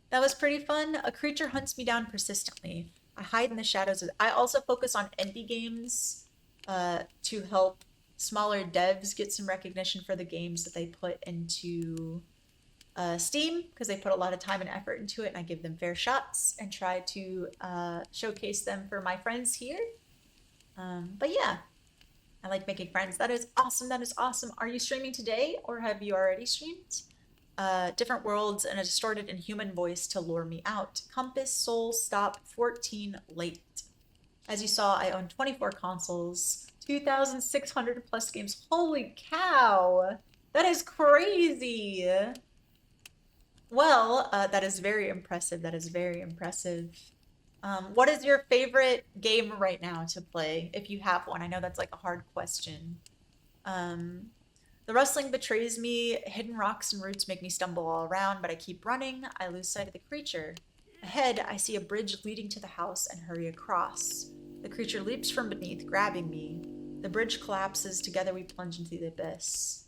That was pretty fun. A creature hunts me down persistently. I hide in the shadows. I also focus on indie games to help smaller devs get some recognition for the games that they put into Steam, because they put a lot of time and effort into it, and I give them fair shots and try to showcase them for my friends here. But yeah, I like making friends. That is awesome. That is awesome. Are you streaming today, or have you already streamed? Different worlds and a distorted and human voice to lure me out. Compass, Soul, Stop, 14, Late. As you saw, I own 24 consoles, 2,600 plus games. Holy cow! That is crazy! Well, that is very impressive. That is very impressive. What is your favorite game right now to play, if you have one? I know that's like a hard question. The rustling betrays me. Hidden rocks and roots make me stumble all around, but I keep running. I lose sight of the creature. Ahead, I see a bridge leading to the house and hurry across. The creature leaps from beneath, grabbing me. The bridge collapses. Together we plunge into the abyss.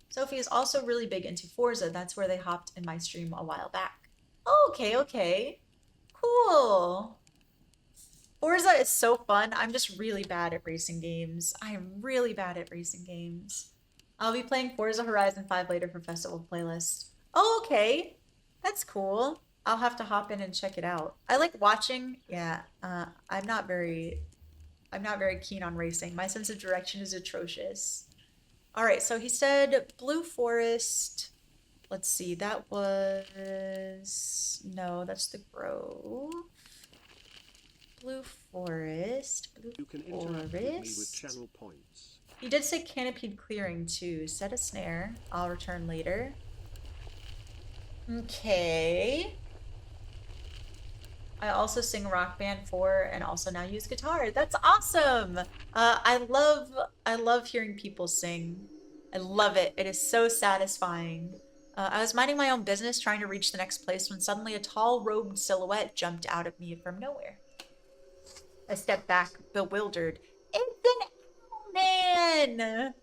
Sophie is also really big into Forza. That's where they hopped in my stream a while back. Oh, okay, okay. Cool. Forza is so fun. I'm just really bad at racing games. I am really bad at racing games. I'll be playing Forza Horizon 5 later for festival playlist. Oh, okay. That's cool. I'll have to hop in and check it out. I like watching. Yeah, I'm not very keen on racing. My sense of direction is atrocious. All right, so he said Blue Forest. Let's see, that was... No, that's the Grove. Blue Forest. You can interact with me with channel points. He did say canopied clearing too. Set a snare. I'll return later. Okay. I also sing Rock Band 4 and also now use guitar. That's awesome. I love hearing people sing. I love it. It is so satisfying. I was minding my own business trying to reach the next place when suddenly a tall robed silhouette jumped out at me from nowhere. I stepped back, bewildered. It's an owlman!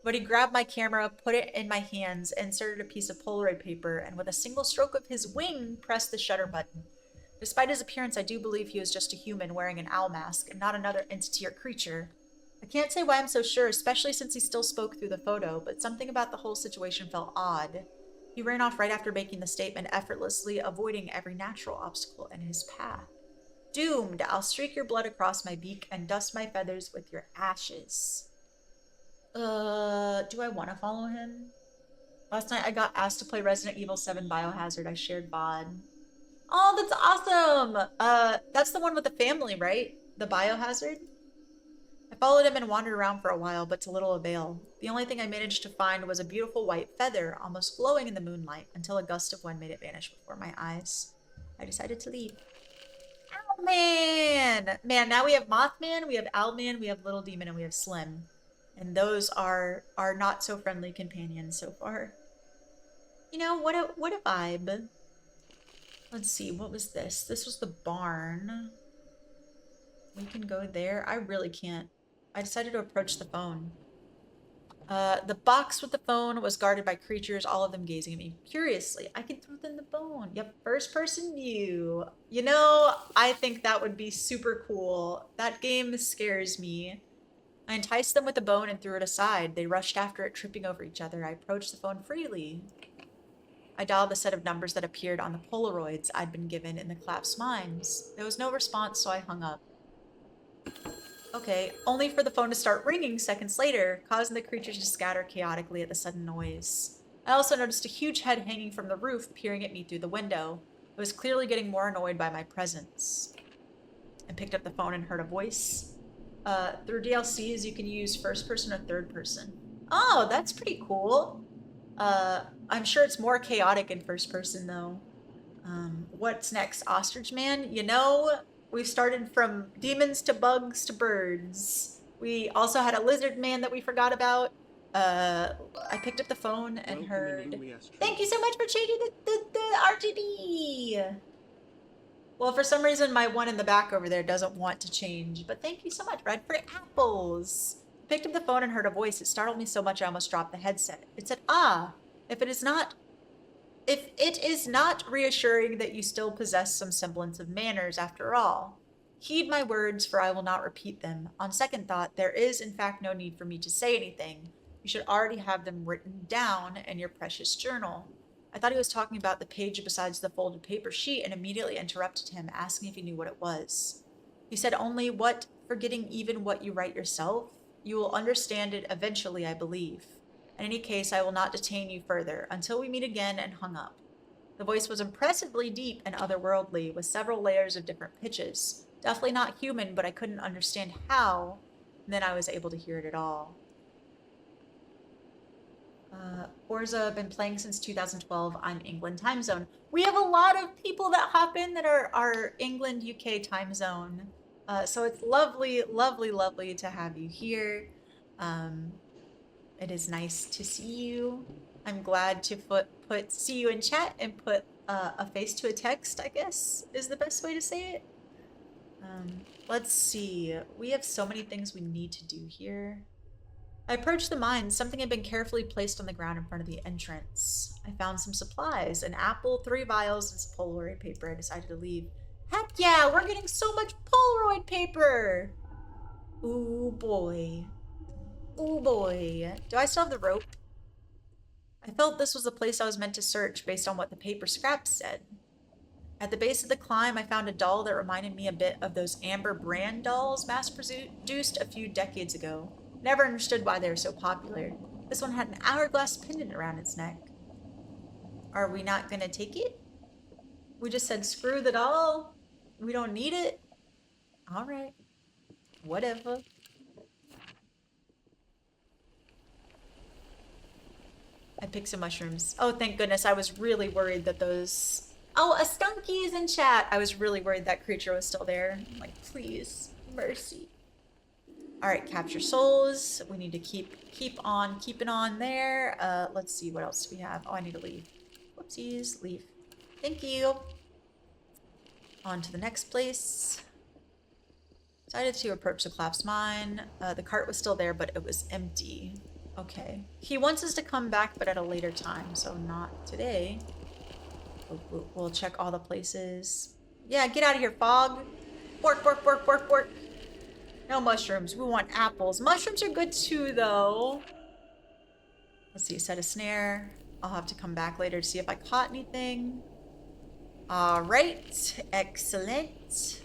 But he grabbed my camera, put it in my hands, inserted a piece of Polaroid paper, and with a single stroke of his wing, pressed the shutter button. Despite his appearance, I do believe he was just a human wearing an owl mask, and not another entity or creature. I can't say why I'm so sure, especially since he still spoke through the photo, but something about the whole situation felt odd. He ran off right after making the statement, effortlessly avoiding every natural obstacle in his path. Doomed, I'll streak your blood across my beak and dust my feathers with your ashes. Do I want to follow him? Last night I got asked to play Resident Evil 7 Biohazard. I shared VOD. Oh, that's awesome! That's the one with the family, right? The Biohazard? I followed him and wandered around for a while, but to little avail. The only thing I managed to find was a beautiful white feather, almost glowing in the moonlight, until a gust of wind made it vanish before my eyes. I decided to leave. Owlman! Man, now we have Mothman, we have Owlman, we have Little Demon, and we have Slim. And those are not so friendly companions so far. You know, what a vibe. Let's see, what was this? This was the barn. We can go there. I really can't. I decided to approach the phone. The box with the phone was guarded by creatures, all of them gazing at me curiously. I can throw them the bone. Yep, first person view. You know, I think that would be super cool. That game scares me. I enticed them with the bone and threw it aside. They rushed after it, tripping over each other. I approached the phone freely. I dialed the set of numbers that appeared on the Polaroids I'd been given in the collapsed mines. There was no response, so I hung up. Okay, only for the phone to start ringing seconds later, causing the creatures to scatter chaotically at the sudden noise. I also noticed a huge head hanging from the roof, peering at me through the window. It was clearly getting more annoyed by my presence. I picked up the phone and heard a voice. Through DLCs, you can use first person or third person. Oh, that's pretty cool. I'm sure it's more chaotic in first person, though. What's next? Ostrich Man? You know, we've started from demons to bugs to birds. We also had a lizard man that we forgot about. I picked up the phone and heard... Thank you so much for changing the RGB! Well, for some reason, my one in the back over there doesn't want to change, but thank you so much, Red, for apples. I picked up the phone and heard a voice. It startled me so much I almost dropped the headset. It said, if it is not reassuring that you still possess some semblance of manners after all. Heed my words, for I will not repeat them. On second thought, there is in fact no need for me to say anything. You should already have them written down in your precious journal. I thought he was talking about the page besides the folded paper sheet and immediately interrupted him, asking if he knew what it was. He said only, what, forgetting even what you write yourself? You will understand it eventually, I believe. In any case, I will not detain you further, until we meet again, and hung up. The voice was impressively deep and otherworldly, with several layers of different pitches. Definitely not human, but I couldn't understand how. And then I was able to hear it at all. Forza, been playing since 2012. I'm England time zone. We have a lot of people that hop in that are England, UK time zone. So it's lovely, lovely, lovely to have you here. It is nice to see you. I'm glad to see you in chat and put a face to a text, I guess, is the best way to say it. Let's see. We have so many things we need to do here. I approached the mine. Something had been carefully placed on the ground in front of the entrance. I found some supplies, an apple, 3 vials, and some Polaroid paper. I decided to leave. Heck yeah, we're getting so much Polaroid paper! Ooh boy. Ooh boy. Do I still have the rope? I felt this was the place I was meant to search based on what the paper scraps said. At the base of the climb, I found a doll that reminded me a bit of those Amber Brand dolls mass-produced a few decades ago. Never understood why they were so popular. This one had an hourglass pendant around its neck. Are we not gonna take it? We just said screw the doll. We don't need it. Alright. Whatever. I picked some mushrooms. Oh, thank goodness. I was really worried that those... Oh, a skunky is in chat. I was really worried that creature was still there. I'm like, please, mercy. All right, capture souls. We need to keep on keeping on there. Let's see, what else do we have? Oh, I need to leave. Whoopsies, leave. Thank you. On to the next place. Decided to approach the collapsed mine. The cart was still there, but it was empty. Okay. He wants us to come back, but at a later time, so not today. We'll check all the places. Yeah, get out of here, fog. Bork, bork, bork, bork, bork. No mushrooms. We want apples. Mushrooms are good too, though. Let's see, set a snare. I'll have to come back later to see if I caught anything. All right. Excellent.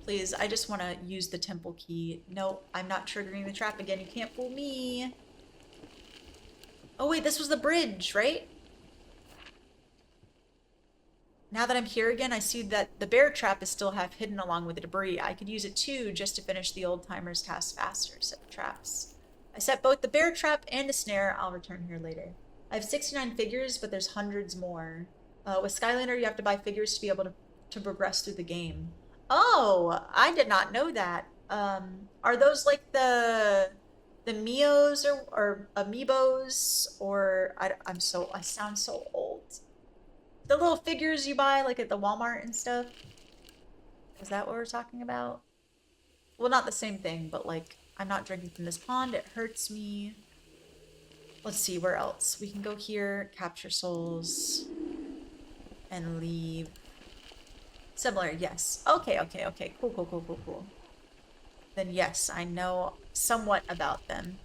Please, I just want to use the temple key. No, I'm not triggering the trap again. You can't fool me. Oh, wait, this was the bridge, right? Now that I'm here again, I see that the bear trap is still half hidden along with the debris. I could use it too, just to finish the old timer's task faster. Set the traps. I set both the bear trap and a snare. I'll return here later. I have 69 figures, but there's hundreds more. With Skylander, you have to buy figures to be able to progress through the game. Oh, I did not know that. Are those like the Mios or Amiibos? Or I sound so old. The little figures you buy like at the Walmart and stuff. Is that what we're talking about? Well, not the same thing, but like, I'm not drinking from this pond. It hurts me. Let's see, where else? We can go here, capture souls, and leave. Similar, yes. Okay. Cool. Then yes, I know somewhat about them.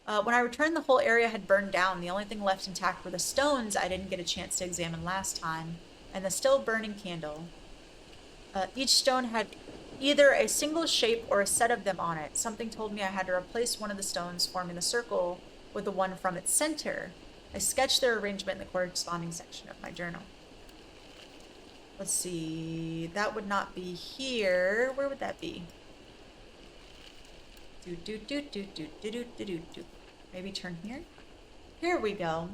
When I returned, the whole area had burned down. The only thing left intact were the stones I didn't get a chance to examine last time, and the still burning candle. Each stone had either a single shape or a set of them on it. Something told me I had to replace one of the stones forming the circle with the one from its center. I sketched their arrangement in the corresponding section of my journal. Let's see, that would not be here. Where would that be? Maybe turn here? Here we go.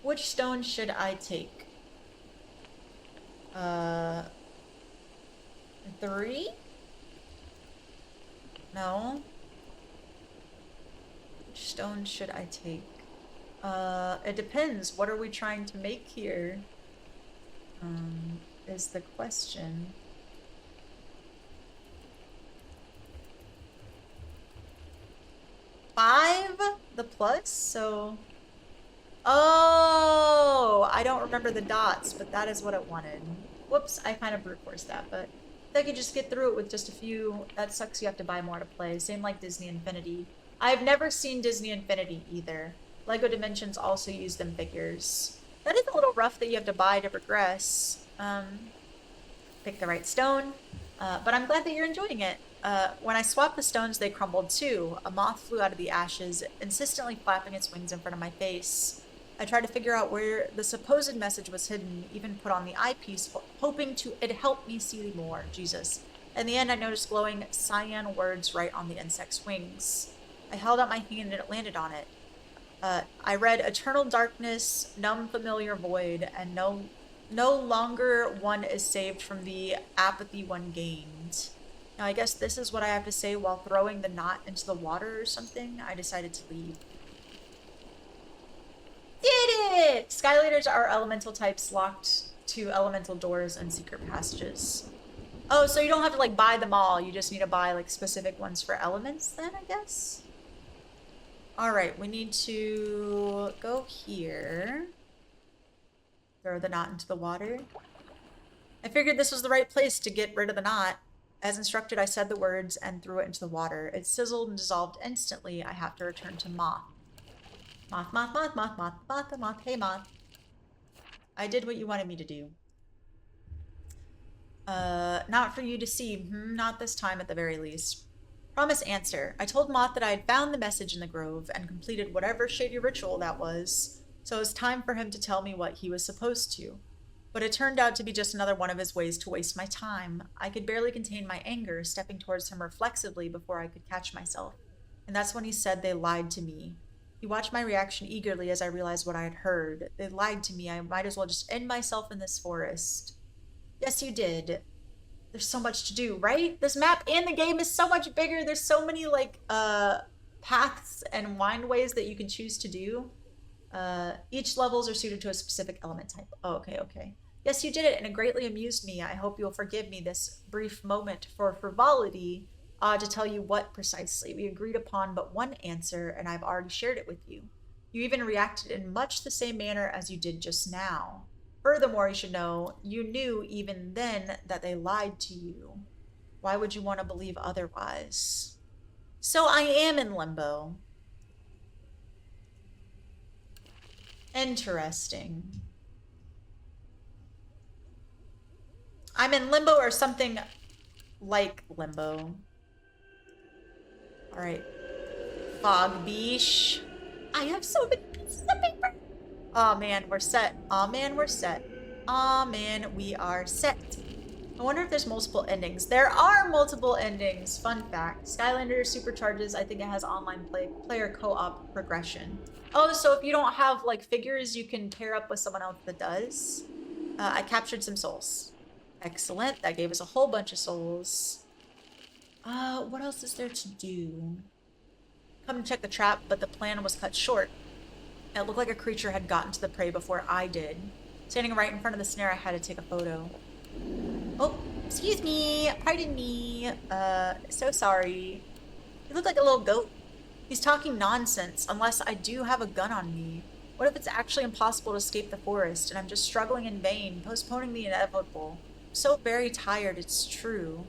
Which stone should I take? 3? No. Which stone should I take? It depends. What are we trying to make here? Is the question. Five, the plus, so... Oh, I don't remember the dots, but that is what it wanted. Whoops, I kind of brute forced that, but if I could just get through it with just a few, that sucks you have to buy more to play. Same like Disney Infinity. I've never seen Disney Infinity either. LEGO Dimensions also use them figures. That is a little rough that you have to buy to progress. Pick the right stone, but I'm glad that you're enjoying it. When I swapped the stones, they crumbled too. A moth flew out of the ashes, insistently flapping its wings in front of my face. I tried to figure out where the supposed message was hidden, even put on the eyepiece, hoping it helped me see more. Jesus. In the end, I noticed glowing cyan words right on the insect's wings. I held out my hand and it landed on it. I read eternal darkness, numb familiar void, and no longer one is saved from the apathy one gained. Now I guess this is what I have to say while throwing the knot into the water or something. I decided to leave. Did it! Skylanders are elemental types locked to elemental doors and secret passages. Oh, so you don't have to like buy them all. You just need to buy like specific ones for elements then, I guess? All right, we need to go here. Throw the knot into the water. I figured this was the right place to get rid of the knot. As instructed, I said the words and threw it into the water. It sizzled and dissolved instantly. I have to return to Moth. Moth, moth, moth, moth, moth, moth, moth. Hey, Moth. I did what you wanted me to do. Not for you to see. Not this time at the very least. Promise answer. I told Moth that I had found the message in the grove and completed whatever shady ritual that was, so it was time for him to tell me what he was supposed to. But it turned out to be just another one of his ways to waste my time. I could barely contain my anger, stepping towards him reflexively before I could catch myself. And that's when he said they lied to me. He watched my reaction eagerly as I realized what I had heard. They lied to me. I might as well just end myself in this forest. Yes, you did. There's so much to do, right? This map and the game is so much bigger. There's so many, like, paths and windways that you can choose to do. Each levels are suited to a specific element type. Oh, okay, okay. Yes, you did it, and it greatly amused me. I hope you'll forgive me this brief moment for frivolity to tell you what precisely. We agreed upon but one answer, and I've already shared it with you. You even reacted in much the same manner as you did just now. Furthermore, you should know, you knew even then that they lied to you. Why would you want to believe otherwise? So I am in limbo. Interesting. I'm in limbo or something like limbo. All right. Fog beesh. I have so many pieces of paper. Oh man, we're set. Oh man, we're set. Oh man, we are set. I wonder if there's multiple endings. There are multiple endings. Fun fact. Skylander supercharges, I think it has online player co-op progression. Oh, so if you don't have like figures, you can pair up with someone else that does. I captured some souls. Excellent. That gave us a whole bunch of souls. What else is there to do? Come to check the trap, but the plan was cut short. It looked like a creature had gotten to the prey before I did. Standing right in front of the snare, I had to take a photo. Oh, excuse me. Pardon me. So sorry. You look like a little goat. He's talking nonsense, unless I do have a gun on me. What if it's actually impossible to escape the forest, and I'm just struggling in vain, postponing the inevitable? I'm so very tired, it's true.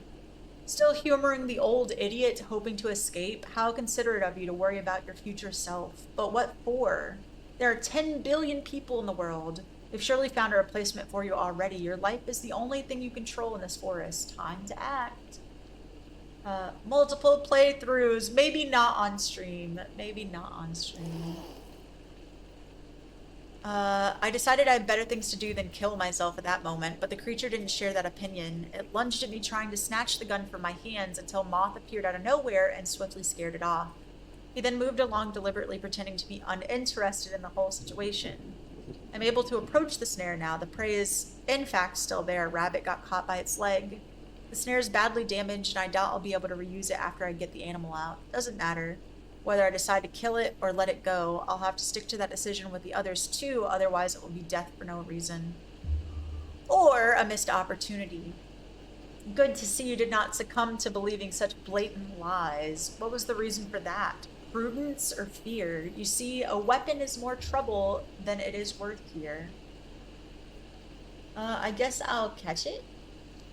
Still humoring the old idiot, hoping to escape? How considerate of you to worry about your future self. But what for? There are 10 billion people in the world. They've surely found a replacement for you already. Your life is the only thing you control in this forest. Time to act. Multiple playthroughs. Maybe not on stream. Maybe not on stream. I decided I had better things to do than kill myself at that moment, but the creature didn't share that opinion. It lunged at me trying to snatch the gun from my hands until Moth appeared out of nowhere and swiftly scared it off. He then moved along deliberately, pretending to be uninterested in the whole situation. I'm able to approach the snare now. The prey is, in fact, still there. Rabbit got caught by its leg. The snare is badly damaged, and I doubt I'll be able to reuse it after I get the animal out. Doesn't matter. Whether I decide to kill it or let it go, I'll have to stick to that decision with the others too, otherwise it will be death for no reason. Or a missed opportunity. Good to see you did not succumb to believing such blatant lies. What was the reason for that? Prudence or fear? You see, a weapon is more trouble than it is worth here. I guess I'll catch it?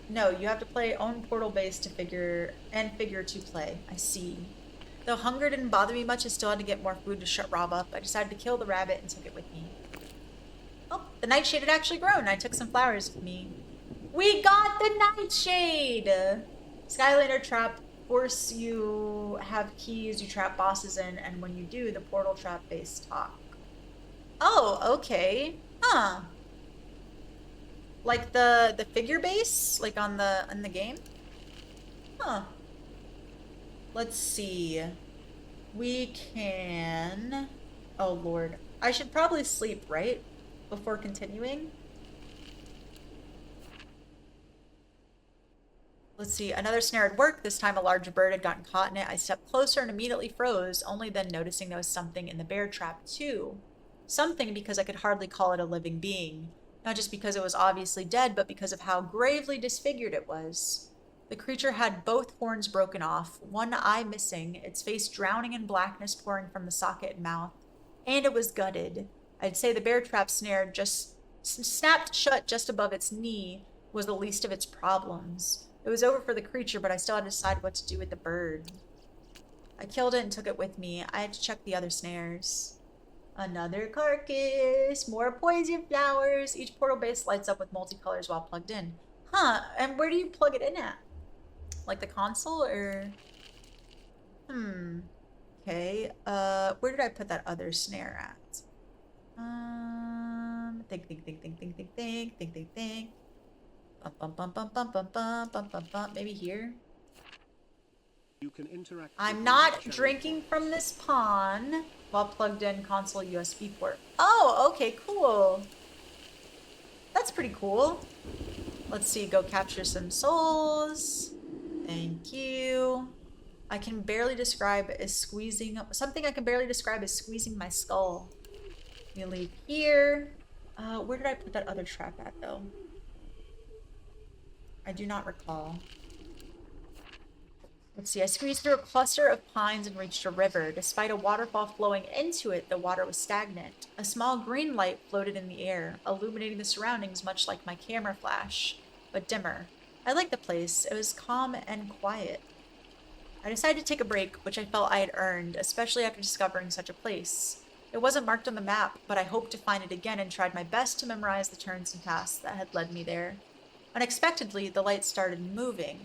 No, you have to play own portal base to figure to play. I see. Though hunger didn't bother me much, I still had to get more food to shut Rob up. I decided to kill the rabbit and took it with me. Oh, the nightshade had actually grown. I took some flowers with me. We got the nightshade! Skylander trap force you have keys you trap bosses in, and when you do, the portal trap base talk. Oh, okay. Huh. Like the figure base? Like in the game? Huh. Let's see. We can... Oh, Lord. I should probably sleep, right? Before continuing? Let's see. Another snare had worked. This time a large bird had gotten caught in it. I stepped closer and immediately froze, only then noticing there was something in the bear trap, too. Something because I could hardly call it a living being. Not just because it was obviously dead, but because of how gravely disfigured it was. The creature had both horns broken off, one eye missing, its face drowning in blackness pouring from the socket and mouth, and it was gutted. I'd say the bear trap snare just snapped shut just above its knee was the least of its problems. It was over for the creature, but I still had to decide what to do with the bird. I killed it and took it with me. I had to check the other snares. Another carcass, more poison flowers. Each portal base lights up with multicolors while plugged in. Huh, and where do you plug it in at? Like the console or? Okay, where did I put that other snare at? Think. Bum. Maybe here? You can interact. I'm not drinking from this pond while plugged in console USB port. Oh, okay, cool. That's pretty cool. Let's see, go capture some souls. Thank you. I can barely describe as squeezing, something I can barely describe as squeezing my skull. We leave here. Where did I put that other trap at though? I do not recall. Let's see, I squeezed through a cluster of pines and reached a river. Despite a waterfall flowing into it, the water was stagnant. A small green light floated in the air, illuminating the surroundings much like my camera flash, but dimmer. I liked the place. It was calm and quiet. I decided to take a break, which I felt I had earned, especially after discovering such a place. It wasn't marked on the map, but I hoped to find it again and tried my best to memorize the turns and paths that had led me there. Unexpectedly, the light started moving.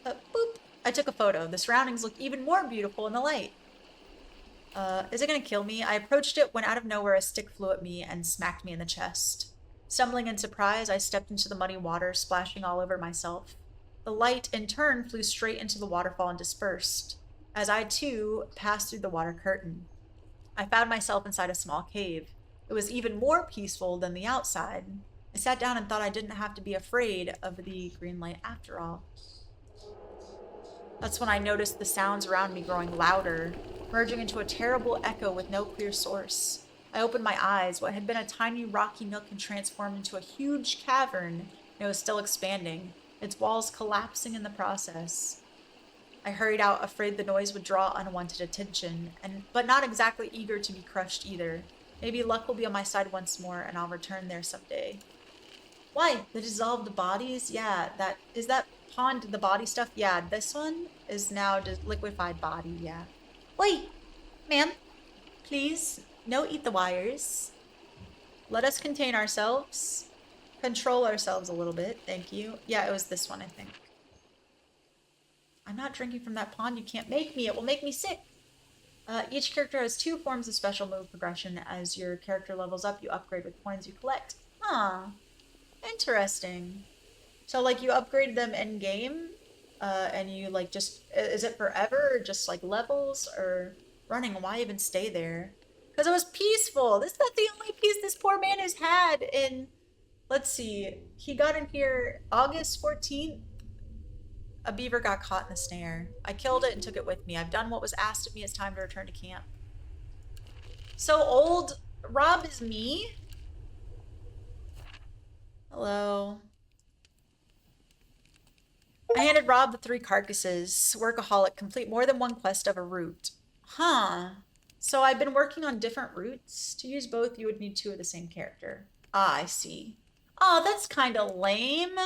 Boop. I took a photo. The surroundings looked even more beautiful in the light. Is it gonna kill me? I approached it when out of nowhere a stick flew at me and smacked me in the chest. Stumbling in surprise, I stepped into the muddy water, splashing all over myself. The light, in turn, flew straight into the waterfall and dispersed, as I, too, passed through the water curtain. I found myself inside a small cave. It was even more peaceful than the outside. I sat down and thought I didn't have to be afraid of the green light after all. That's when I noticed the sounds around me growing louder, merging into a terrible echo with no clear source. I opened my eyes. What had been a tiny rocky nook had transformed into a huge cavern, and it was still expanding, its walls collapsing in the process. I hurried out, afraid the noise would draw unwanted attention, but not exactly eager to be crushed either. Maybe luck will be on my side once more, and I'll return there someday. Why? The dissolved bodies? Yeah, is that pond the body stuff? Yeah, this one is now just liquefied body, yeah. Wait, ma'am, please, no eat the wires. Let us contain ourselves. Control ourselves a little bit, thank you. Yeah, it was this one, I think. I'm not drinking from that pond, you can't make me, it will make me sick. Each character has 2 forms of special move progression. As your character levels up, you upgrade with coins you collect. Huh. Interesting. So, like, you upgraded them in-game, and you, like, just... Is it forever, or just, like, levels, or running? Why even stay there? Because it was peaceful! This is not the only peace this poor man has had in... Let's see. He got in here August 14th. A beaver got caught in the snare. I killed it and took it with me. I've done what was asked of me. It's time to return to camp. So old Rob is me? Hello. I handed Rob the 3 carcasses. Workaholic, complete more than one quest of a route. Huh. So I've been working on different routes. To use both, you would need 2 of the same character. Ah, I see. Oh, that's kind of lame.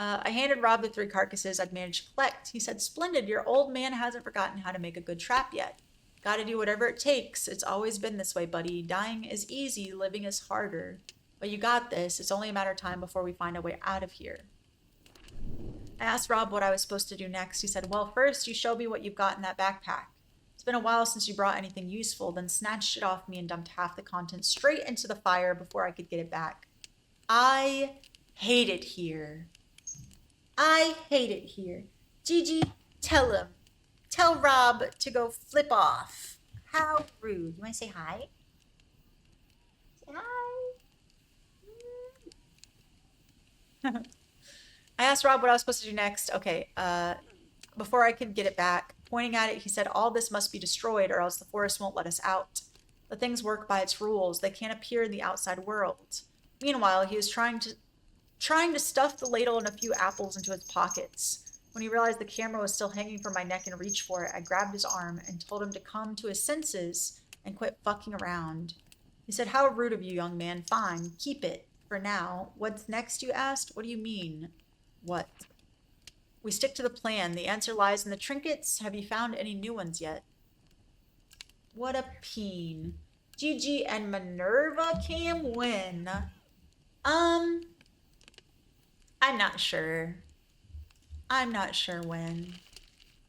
I handed Rob the 3 carcasses I'd managed to collect. He said, "Splendid, your old man hasn't forgotten how to make a good trap yet. Gotta do whatever it takes. It's always been this way, buddy. Dying is easy, living is harder. But you got this. It's only a matter of time before we find a way out of here." I asked Rob what I was supposed to do next. He said, "Well, first you show me what you've got in that backpack. It's been a while since you brought anything useful," then snatched it off me and dumped half the contents straight into the fire before I could get it back. I hate it here. I hate it here. Gigi, tell him. Tell Rob to go flip off. How rude. You want to say hi? Say hi. I asked Rob what I was supposed to do next. Okay, before I could get it back, pointing at it, he said, "All this must be destroyed or else the forest won't let us out." The things work by its rules. They can't appear in the outside world. Meanwhile, he was trying to stuff the ladle and a few apples into his pockets. When he realized the camera was still hanging from my neck and reached for it, I grabbed his arm and told him to come to his senses and quit fucking around. He said, "How rude of you, young man. Fine, keep it. For now. What's next, you asked? What do you mean?" "What?" "We stick to the plan. The answer lies in the trinkets. Have you found any new ones yet?" What a peen. Gigi and Minerva came when? I'm not sure. I'm not sure when.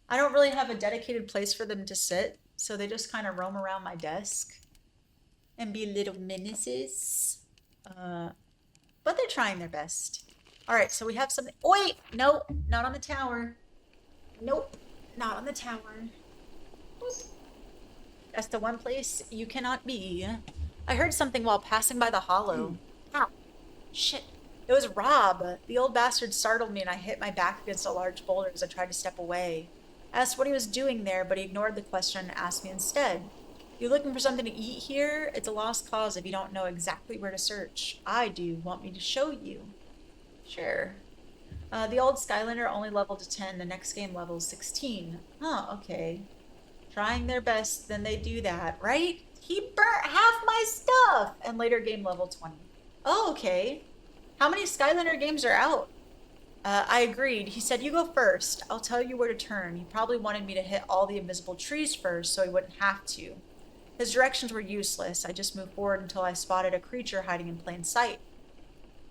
I don't really have a dedicated place for them to sit, so they just kind of roam around my desk and be little menaces. But they're trying their best. All right, so we have something. Oh, wait, no, not on the tower. Nope, not on the tower. Boop. That's the one place you cannot be. I heard something while passing by the hollow. Ow. Shit. It was Rob. The old bastard startled me and I hit my back against a large boulder as I tried to step away. I asked what he was doing there, but he ignored the question and asked me instead. "You looking for something to eat here? It's a lost cause if you don't know exactly where to search." "I do. Want me to show you?" "Sure." The old Skylander only leveled to 10. The next game level is 16. Huh, okay. Trying their best, then they do that, right? He burnt half my stuff! And later game level 20. Oh, okay. How many Skylander games are out? I agreed. He said, "You go first. I'll tell you where to turn." He probably wanted me to hit all the invisible trees first so he wouldn't have to. His directions were useless. I just moved forward until I spotted a creature hiding in plain sight.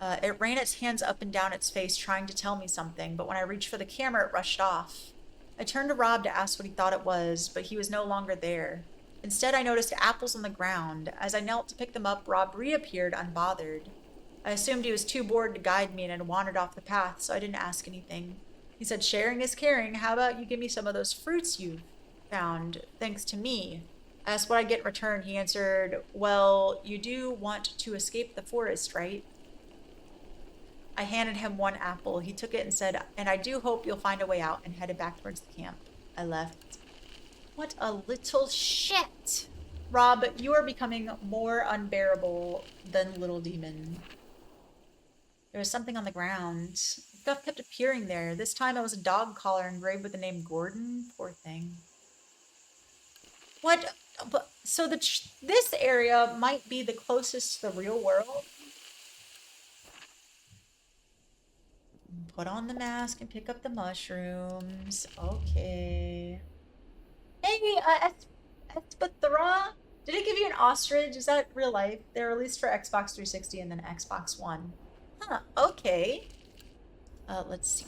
It ran its hands up and down its face trying to tell me something, but when I reached for the camera, it rushed off. I turned to Rob to ask what he thought it was, but he was no longer there. Instead, I noticed apples on the ground. As I knelt to pick them up, Rob reappeared unbothered. I assumed he was too bored to guide me and had wandered off the path, so I didn't ask anything. He said, "Sharing is caring. How about you give me some of those fruits you found, thanks to me?" I asked what I'd get in return. He answered, "Well, you do want to escape the forest, right?" I handed him one apple. He took it and said, "And I do hope you'll find a way out," and headed back towards the camp. I left. What a little shit! Rob, you are becoming more unbearable than Little Demon. There was something on the ground. Stuff kept appearing there. This time it was a dog collar engraved with the name Gordon. Poor thing. What? So this area might be the closest to the real world? Put on the mask and pick up the mushrooms. Okay. Hey, Espathra, did it give you an ostrich? Is that real life? They're released for Xbox 360 and then Xbox One. Huh, okay. Let's see.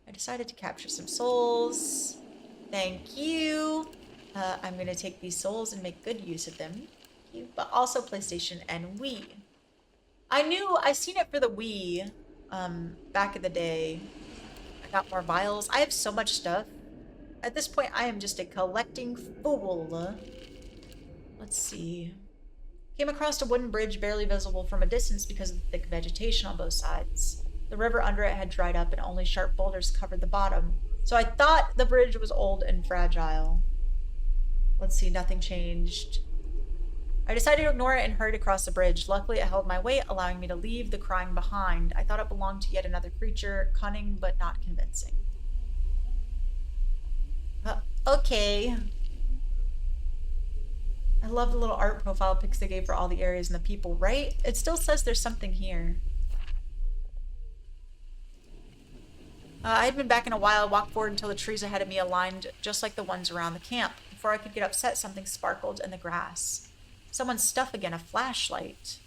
I decided to capture some souls. Thank you. I'm gonna take these souls and make good use of them. Thank you. But also PlayStation and Wii. I seen it for the Wii, back in the day. I got more vials. I have so much stuff. At this point, I am just a collecting fool. Let's see. Came across a wooden bridge barely visible from a distance because of the thick vegetation on both sides. The river under it had dried up and only sharp boulders covered the bottom. So I thought the bridge was old and fragile. Let's see, nothing changed. I decided to ignore it and hurried across the bridge. Luckily, it held my weight, allowing me to leave the crying behind. I thought it belonged to yet another creature, cunning but not convincing. Okay. I love the little art profile pics they gave for all the areas and the people, right? It still says there's something here. I had been back in a while. I walked forward until the trees ahead of me aligned just like the ones around the camp. Before I could get upset, something sparkled in the grass. Someone's stuff again, a flashlight.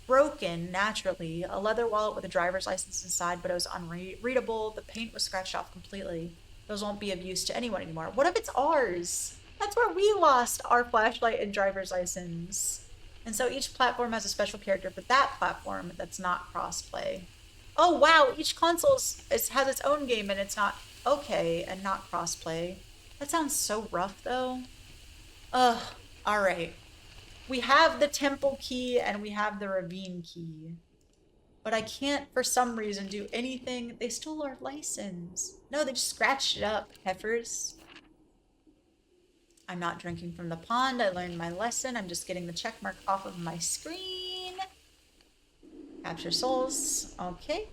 Broken, naturally. A leather wallet with a driver's license inside, but it was unreadable. The paint was scratched off completely. Those won't be of use to anyone anymore. What if it's ours? That's where we lost our flashlight and driver's license. And so each platform has a special character for that platform that's not crossplay. Oh wow, each console has its own game and it's not okay and not crossplay. That sounds so rough though. Ugh, alright. We have the temple key and we have the ravine key. But I can't, for some reason, do anything. They stole our license. No, they just scratched it up, heifers. I'm not drinking from the pond. I learned my lesson. I'm just getting the check mark off of my screen. Capture souls. Okay.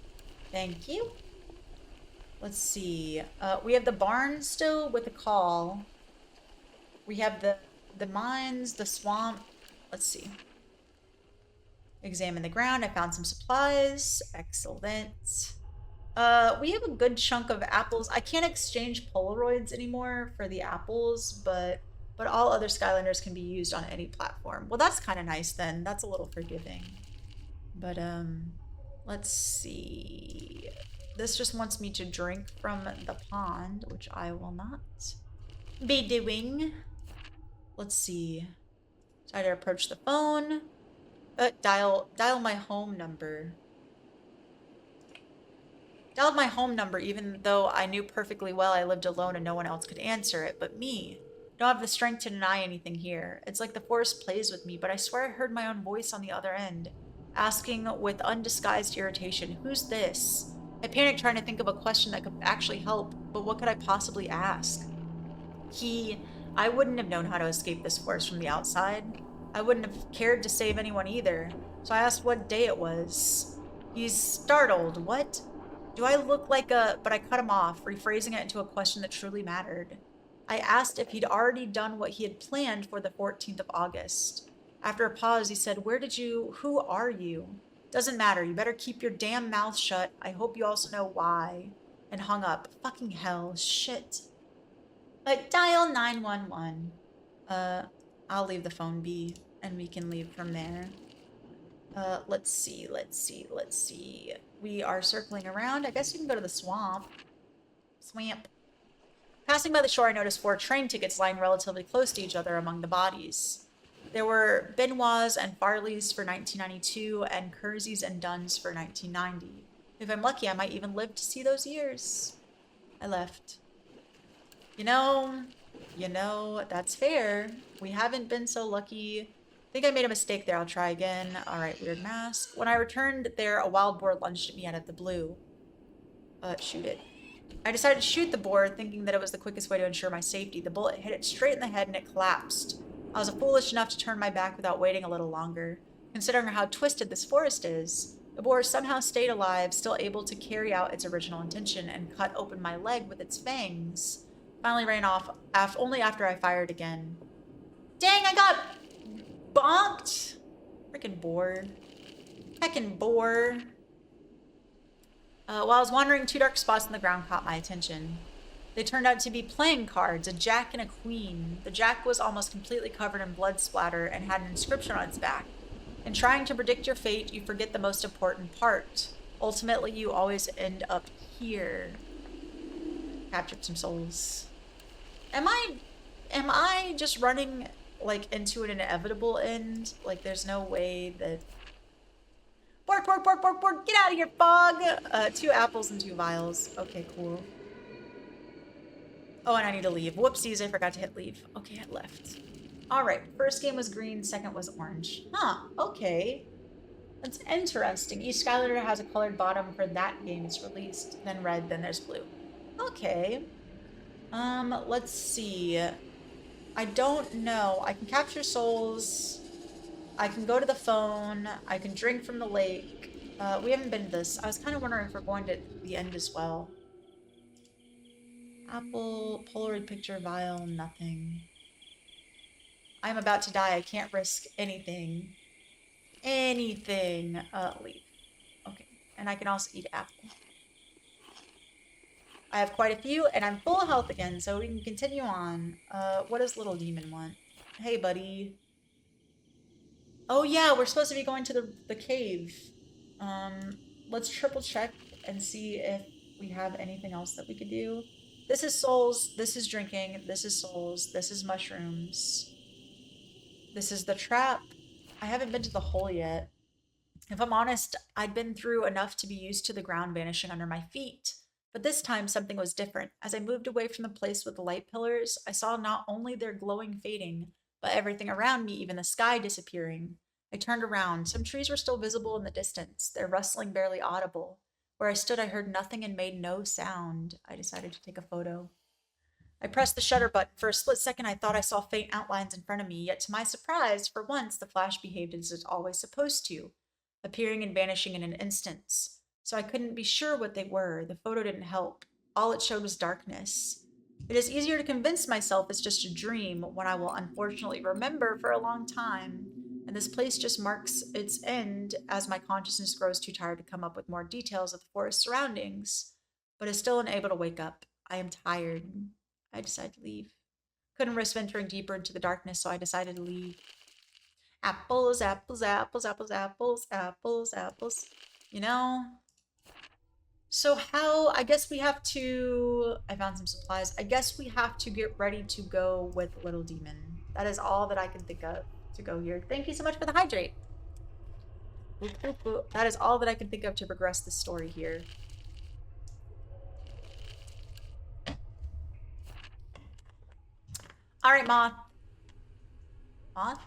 Thank you. Let's see. We have the barn still with the call. We have the mines, the swamp. Let's see. Examine the ground. I found some supplies. Excellent. We have a good chunk of apples. I can't exchange Polaroids anymore for the apples, but all other Skylanders can be used on any platform. Well, that's kind of nice then. That's a little forgiving. But let's see. This just wants me to drink from the pond, which I will not be doing. Let's see. Try to approach the phone. Dial my home number. Dialed my home number even though I knew perfectly well I lived alone and no one else could answer it but me. Don't have the strength to deny anything here. It's like the forest plays with me, but I swear I heard my own voice on the other end, asking with undisguised irritation, "Who's this?" I panicked trying to think of a question that could actually help, but what could I possibly ask? I wouldn't have known how to escape this forest from the outside. I wouldn't have cared to save anyone either, so I asked what day it was. He's startled. What? Do I look like a... But I cut him off, rephrasing it into a question that truly mattered. I asked if he'd already done what he had planned for the 14th of August. After a pause, he said, Who are you? Doesn't matter. You better keep your damn mouth shut. I hope you also know why. And hung up. Fucking hell. Shit. But dial 911. I'll leave the phone be, and we can leave from there. Let's see. We are circling around. I guess you can go to the swamp. Swamp. Passing by the shore, I noticed 4 train tickets lying relatively close to each other among the bodies. There were Benoit's and Farley's for 1992, and Kersey's and Dunn's for 1990. If I'm lucky, I might even live to see those years. I left. You know, that's fair. We haven't been so lucky. I think I made a mistake there. I'll try again. All right, weird mask. When I returned there, a wild boar lunged at me out of the blue. Shoot it. I decided to shoot the boar, thinking that it was the quickest way to ensure my safety. The bullet hit it straight in the head and it collapsed. I was foolish enough to turn my back without waiting a little longer. Considering how twisted this forest is, the boar somehow stayed alive, still able to carry out its original intention, and cut open my leg with its fangs. Finally ran off only after I fired again. Dang, I got bonked! Freaking boar. Heckin' boar. While I was wandering, 2 dark spots in the ground caught my attention. They turned out to be playing cards, a jack and a queen. The jack was almost completely covered in blood splatter and had an inscription on its back. In trying to predict your fate, you forget the most important part. Ultimately, you always end up here. Captured some souls. Am I just running, like, into an inevitable end? Like, there's no way that... Bork, get out of here, Fog! 2 apples and 2 vials. Okay, cool. Oh, and I need to leave. Whoopsies, I forgot to hit leave. Okay, I left. Alright, first game was green, second was orange. Huh, okay. That's interesting. Each Skylander has a colored bottom for that game's released. Then red, then there's blue. Okay. Let's see. I don't know. I can capture souls. I can go to the phone. I can drink from the lake. We haven't been to this. I was kind of wondering if we're going to the end as well. Apple, Polaroid picture, vial, nothing. I'm about to die. I can't risk anything. Anything. Leave. Okay. And I can also eat apple. I have quite a few, and I'm full of health again, so we can continue on. What does Little Demon want? Hey, buddy. Oh yeah, we're supposed to be going to the cave. Let's triple check and see if we have anything else that we could do. This is souls, this is drinking, this is souls, this is mushrooms. This is the trap. I haven't been to the hole yet. If I'm honest, I'd been through enough to be used to the ground vanishing under my feet. But this time, something was different. As I moved away from the place with the light pillars, I saw not only their glowing fading, but everything around me, even the sky, disappearing. I turned around. Some trees were still visible in the distance, their rustling barely audible. Where I stood, I heard nothing and made no sound. I decided to take a photo. I pressed the shutter button. For a split second, I thought I saw faint outlines in front of me, yet to my surprise, for once, the flash behaved as it's always supposed to, appearing and vanishing in an instant. So I couldn't be sure what they were. The photo didn't help. All it showed was darkness. It is easier to convince myself it's just a dream when I will unfortunately remember for a long time, and this place just marks its end as my consciousness grows too tired to come up with more details of the forest surroundings, but is still unable to wake up. I am tired. I decided to leave. Couldn't risk venturing deeper into the darkness, so I decided to leave. Apples, apples, apples, apples, apples, apples, apples. You know? So how, I guess we have to, I found some supplies. I guess we have to get ready to go with Little Demon. That is all that I can think of to go here. Thank you so much for the hydrate. Boop, boop, boop. That is all that I can think of to progress the story here. All right, Moth. Moth?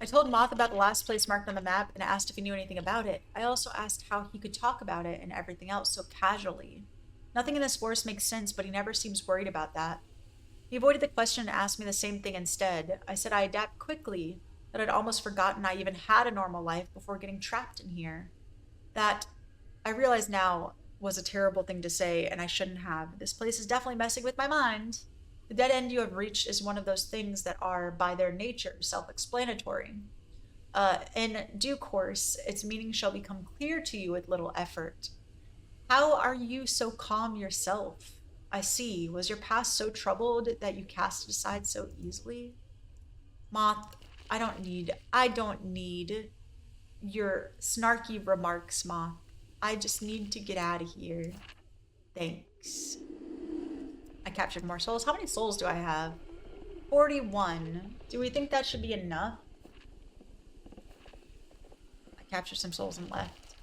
I told Moth about the last place marked on the map and asked if he knew anything about it. I also asked how he could talk about it and everything else so casually. Nothing in this forest makes sense, but he never seems worried about that. He avoided the question and asked me the same thing instead. I said I adapt quickly, that I'd almost forgotten I even had a normal life before getting trapped in here. That, I realize now, was a terrible thing to say, and I shouldn't have. This place is definitely messing with my mind. The dead end you have reached is one of those things that are, by their nature, self-explanatory. In due course, its meaning shall become clear to you with little effort. How are you so calm yourself? I see. Was your past so troubled that you cast it aside so easily? Moth, I don't need your snarky remarks, Moth. I just need to get out of here. Thanks. I captured more souls. How many souls do I have? 41. Do we think that should be enough? I captured some souls and left.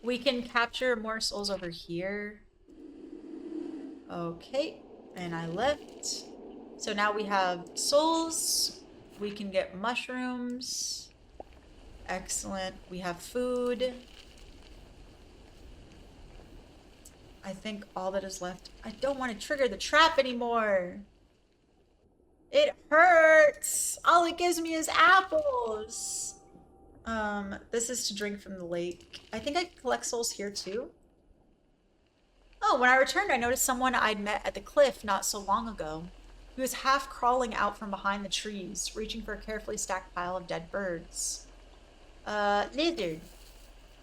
We can capture more souls over here. Okay. And I left. So now we have souls. We can get mushrooms. Excellent. We have food. I think all that is left. I don't want to trigger the trap anymore. It hurts. All it gives me is apples. This is to drink from the lake. I think I can collect souls here too. Oh, when I returned, I noticed someone I'd met at the cliff not so long ago. He was half crawling out from behind the trees, reaching for a carefully stacked pile of dead birds. Lizard.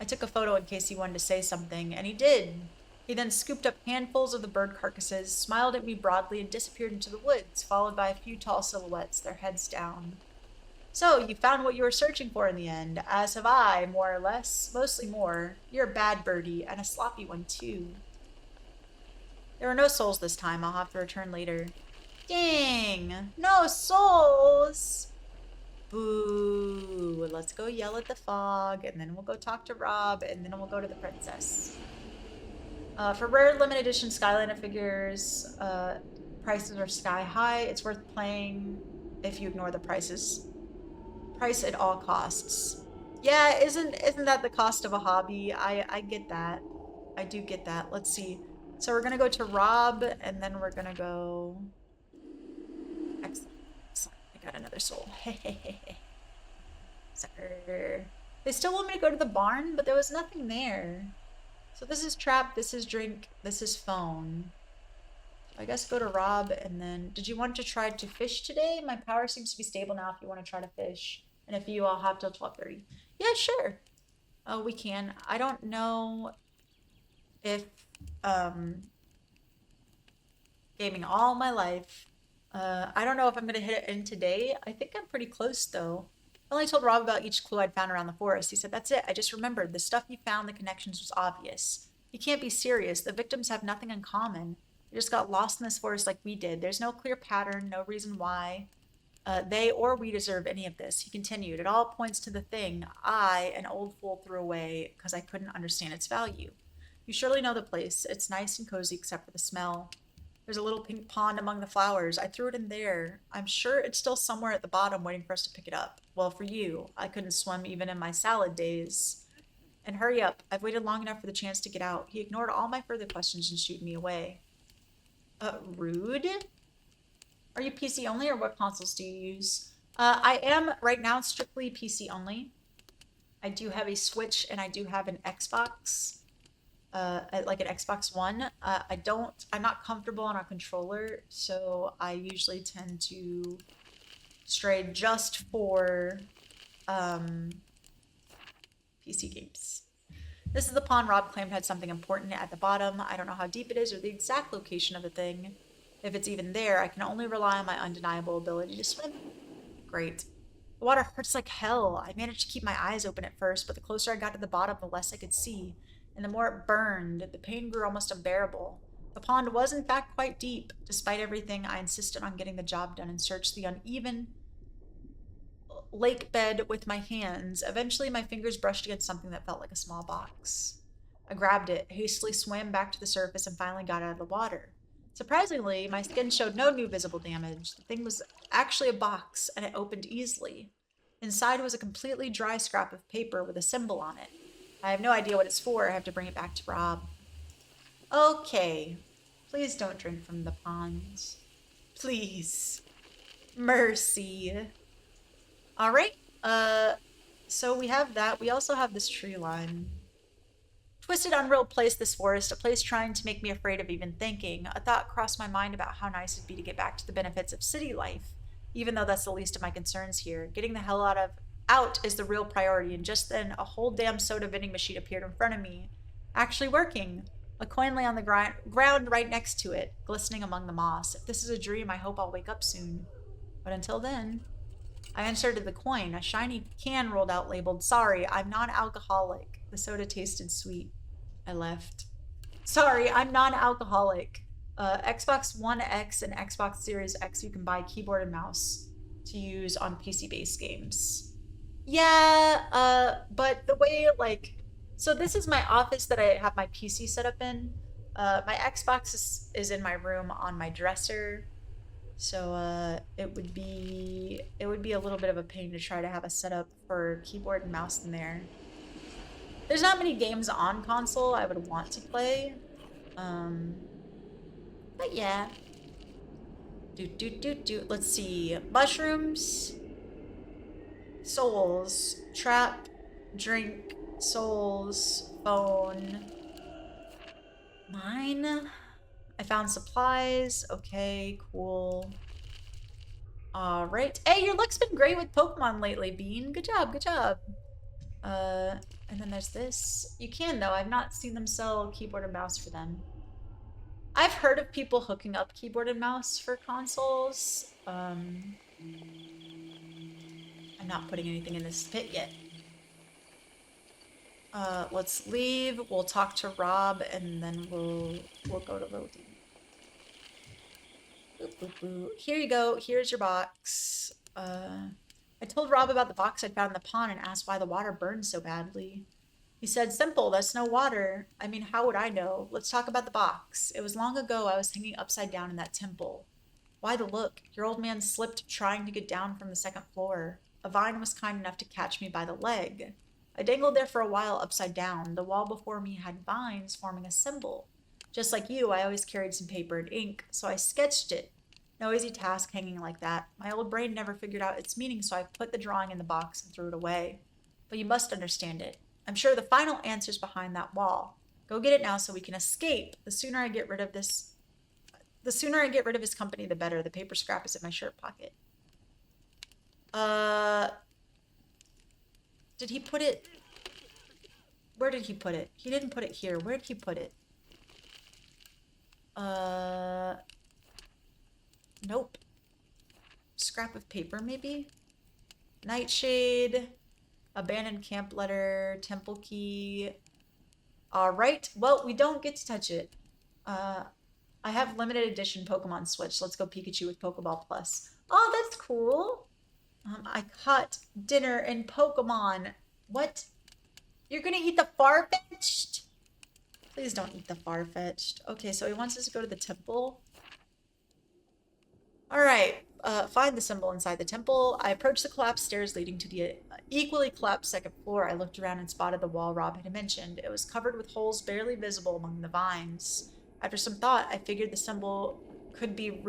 I took a photo in case he wanted to say something, and he did. He then scooped up handfuls of the bird carcasses, smiled at me broadly, and disappeared into the woods, followed by a few tall silhouettes, their heads down. So, you found what you were searching for in the end, as have I, more or less. Mostly more. You're a bad birdie, and a sloppy one, too. There are no souls this time. I'll have to return later. Dang! No souls! Boo! Let's go yell at the fog, and then we'll go talk to Rob, and then we'll go to the princess. For rare limited edition Skyliner figures, prices are sky high. It's worth playing if you ignore the prices. Price at all costs. Yeah, isn't that the cost of a hobby? I get that. I do get that. Let's see. So we're gonna go to Rob, and then we're gonna go. Excellent. I got another soul. Sucker. They still want me to go to the barn, but there was nothing there. So this is trap, this is drink, this is phone. I guess go to Rob, and then... Did you want to try to fish today? My power seems to be stable now if you want to try to fish. And if you, I'll have till 12:30. Yeah, sure. Oh, we can. I don't know if... Gaming all my life. I don't know if I'm going to hit it in today. I think I'm pretty close, though. I only told Rob about each clue I'd found around the forest. He said, that's it. I just remembered. The stuff you found, the connections was obvious. You can't be serious. The victims have nothing in common. They just got lost in this forest like we did. There's no clear pattern, no reason why they or we deserve any of this. He continued. It all points to the thing I, an old fool, threw away because I couldn't understand its value. You surely know the place. It's nice and cozy except for the smell. There's a little pink pond among the flowers. I threw it in there. I'm sure it's still somewhere at the bottom waiting for us to pick it up. Well, for you. I couldn't swim even in my salad days. And hurry up. I've waited long enough for the chance to get out. He ignored all my further questions and shooed me away. Rude? Are you PC only, or what consoles do you use? I am right now strictly PC only. I do have a Switch and I do have an Xbox, like an Xbox One. I'm not comfortable on a controller, so I usually tend to stray just for PC games. This is the pond Rob claimed had something important at the bottom. I don't know how deep it is or the exact location of the thing. If it's even there, I can only rely on my undeniable ability to swim. Great. The water hurts like hell. I managed to keep my eyes open at first, but the closer I got to the bottom, the less I could see. And the more it burned, the pain grew almost unbearable. The pond was in fact quite deep. Despite everything, I insisted on getting the job done and searched the uneven lake bed with my hands. Eventually, my fingers brushed against something that felt like a small box. I grabbed it, hastily swam back to the surface, and finally got out of the water. Surprisingly, my skin showed no new visible damage. The thing was actually a box, and it opened easily. Inside was a completely dry scrap of paper with a symbol on it. I have no idea what it's for. I have to bring it back to Rob. Okay. Please don't drink from the ponds. Please. Mercy. Alright. So we have that. We also have this tree line. Twisted, unreal place, this forest, a place trying to make me afraid of even thinking. A thought crossed my mind about how nice it'd be to get back to the benefits of city life, even though that's the least of my concerns here. Getting the hell out is the real priority, and just then a whole damn soda vending machine appeared in front of me, actually working. A coin lay on the ground right next to it, glistening among the moss. If this is a dream, I hope I'll wake up soon. But until then, I inserted the coin. A shiny can rolled out labeled, "Sorry, I'm non-alcoholic." The soda tasted sweet. I left. Sorry, I'm non-alcoholic. Xbox One X and Xbox Series X, you can buy keyboard and mouse to use on PC-based games. Yeah, but the way, like... So this is my office that I have my PC set up in. My Xbox is in my room on my dresser. So it would be a little bit of a pain to try to have a setup for keyboard and mouse in there. There's not many games on console I would want to play. But yeah. Let's see. Mushrooms. Souls. Trap. Drink. Souls. Phone. Mine. I found supplies. Okay, cool. Alright. Hey, your luck's been great with Pokemon lately, Bean. Good job, good job. And then there's this. You can, though. I've not seen them sell keyboard and mouse for them. I've heard of people hooking up keyboard and mouse for consoles. I'm not putting anything in this pit yet. Let's leave. We'll talk to Rob, and then we'll go to loading. Boop, boop, boop. Here you go. Here's your box. I told Rob about the box I'd found in the pond and asked why the water burned so badly. He said, "Simple, that's no water." I mean, how would I know? Let's talk about the box. It was long ago I was hanging upside down in that temple. Why the look? Your old man slipped trying to get down from the second floor. A vine was kind enough to catch me by the leg. I dangled there for a while upside down. The wall before me had vines forming a symbol. Just like you, I always carried some paper and ink, so I sketched it. No easy task hanging like that. My old brain never figured out its meaning, so I put the drawing in the box and threw it away. But you must understand it. I'm sure the final answer's behind that wall. Go get it now so we can escape. The sooner I get rid of his company, the better. The paper scrap is in my shirt pocket. Did he put it? Where did he put it? He didn't put it here. Where did he put it? Nope. Scrap of paper, maybe? Nightshade. Abandoned camp letter. Temple key. Alright. Well, we don't get to touch it. I have limited edition Pokemon Switch. Let's go Pikachu with Pokeball Plus. Oh, that's cool. I caught dinner in Pokemon. What? You're gonna eat the Farfetch'd? Please don't eat the Farfetch'd. Okay, so he wants us to go to the temple. Alright, find the symbol inside the temple. I approached the collapsed stairs leading to the equally collapsed second floor. I looked around and spotted the wall Rob had mentioned. It was covered with holes barely visible among the vines. After some thought, I figured the symbol could be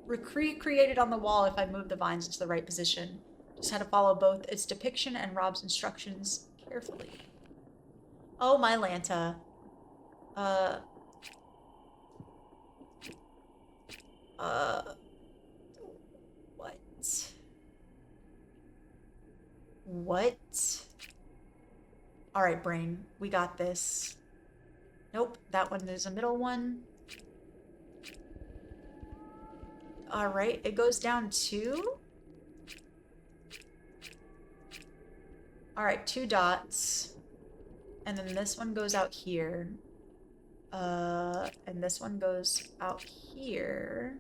recreated on the wall if I move the vines into the right position. Just had to follow both its depiction and Rob's instructions carefully. Oh, my Lanta. What? What? Alright, brain. We got this. Nope, that one is a middle one. Alright, it goes down 2. Alright, 2 dots. And then this one goes out here. And this one goes out here.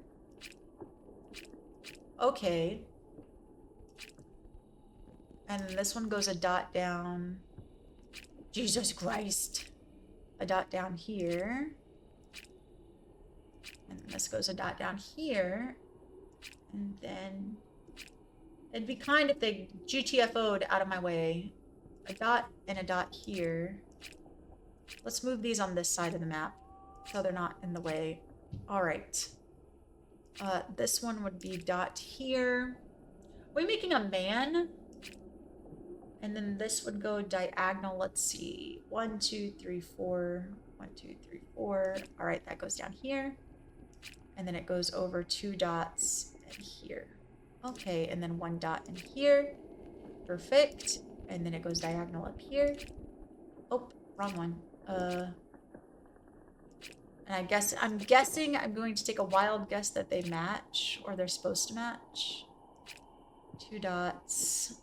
Okay. And then this one goes a dot down. Jesus Christ. A dot down here. And then this goes a dot down here. And then it'd be kind if they GTFO'd out of my way. A dot and a dot here. Let's move these on this side of the map so they're not in the way. Alright. This one would be dot here. Are we making a man? And then this would go diagonal. Let's see. 1, 2, 3, 4. 1, 2, 3, 4. Alright, that goes down here. And then it goes over 2 dots and here. Okay, and then 1 dot in here. Perfect. And then it goes diagonal up here. Oh, wrong one. And I'm guessing I'm going to take a wild guess that they match, or they're supposed to match. 2 dots.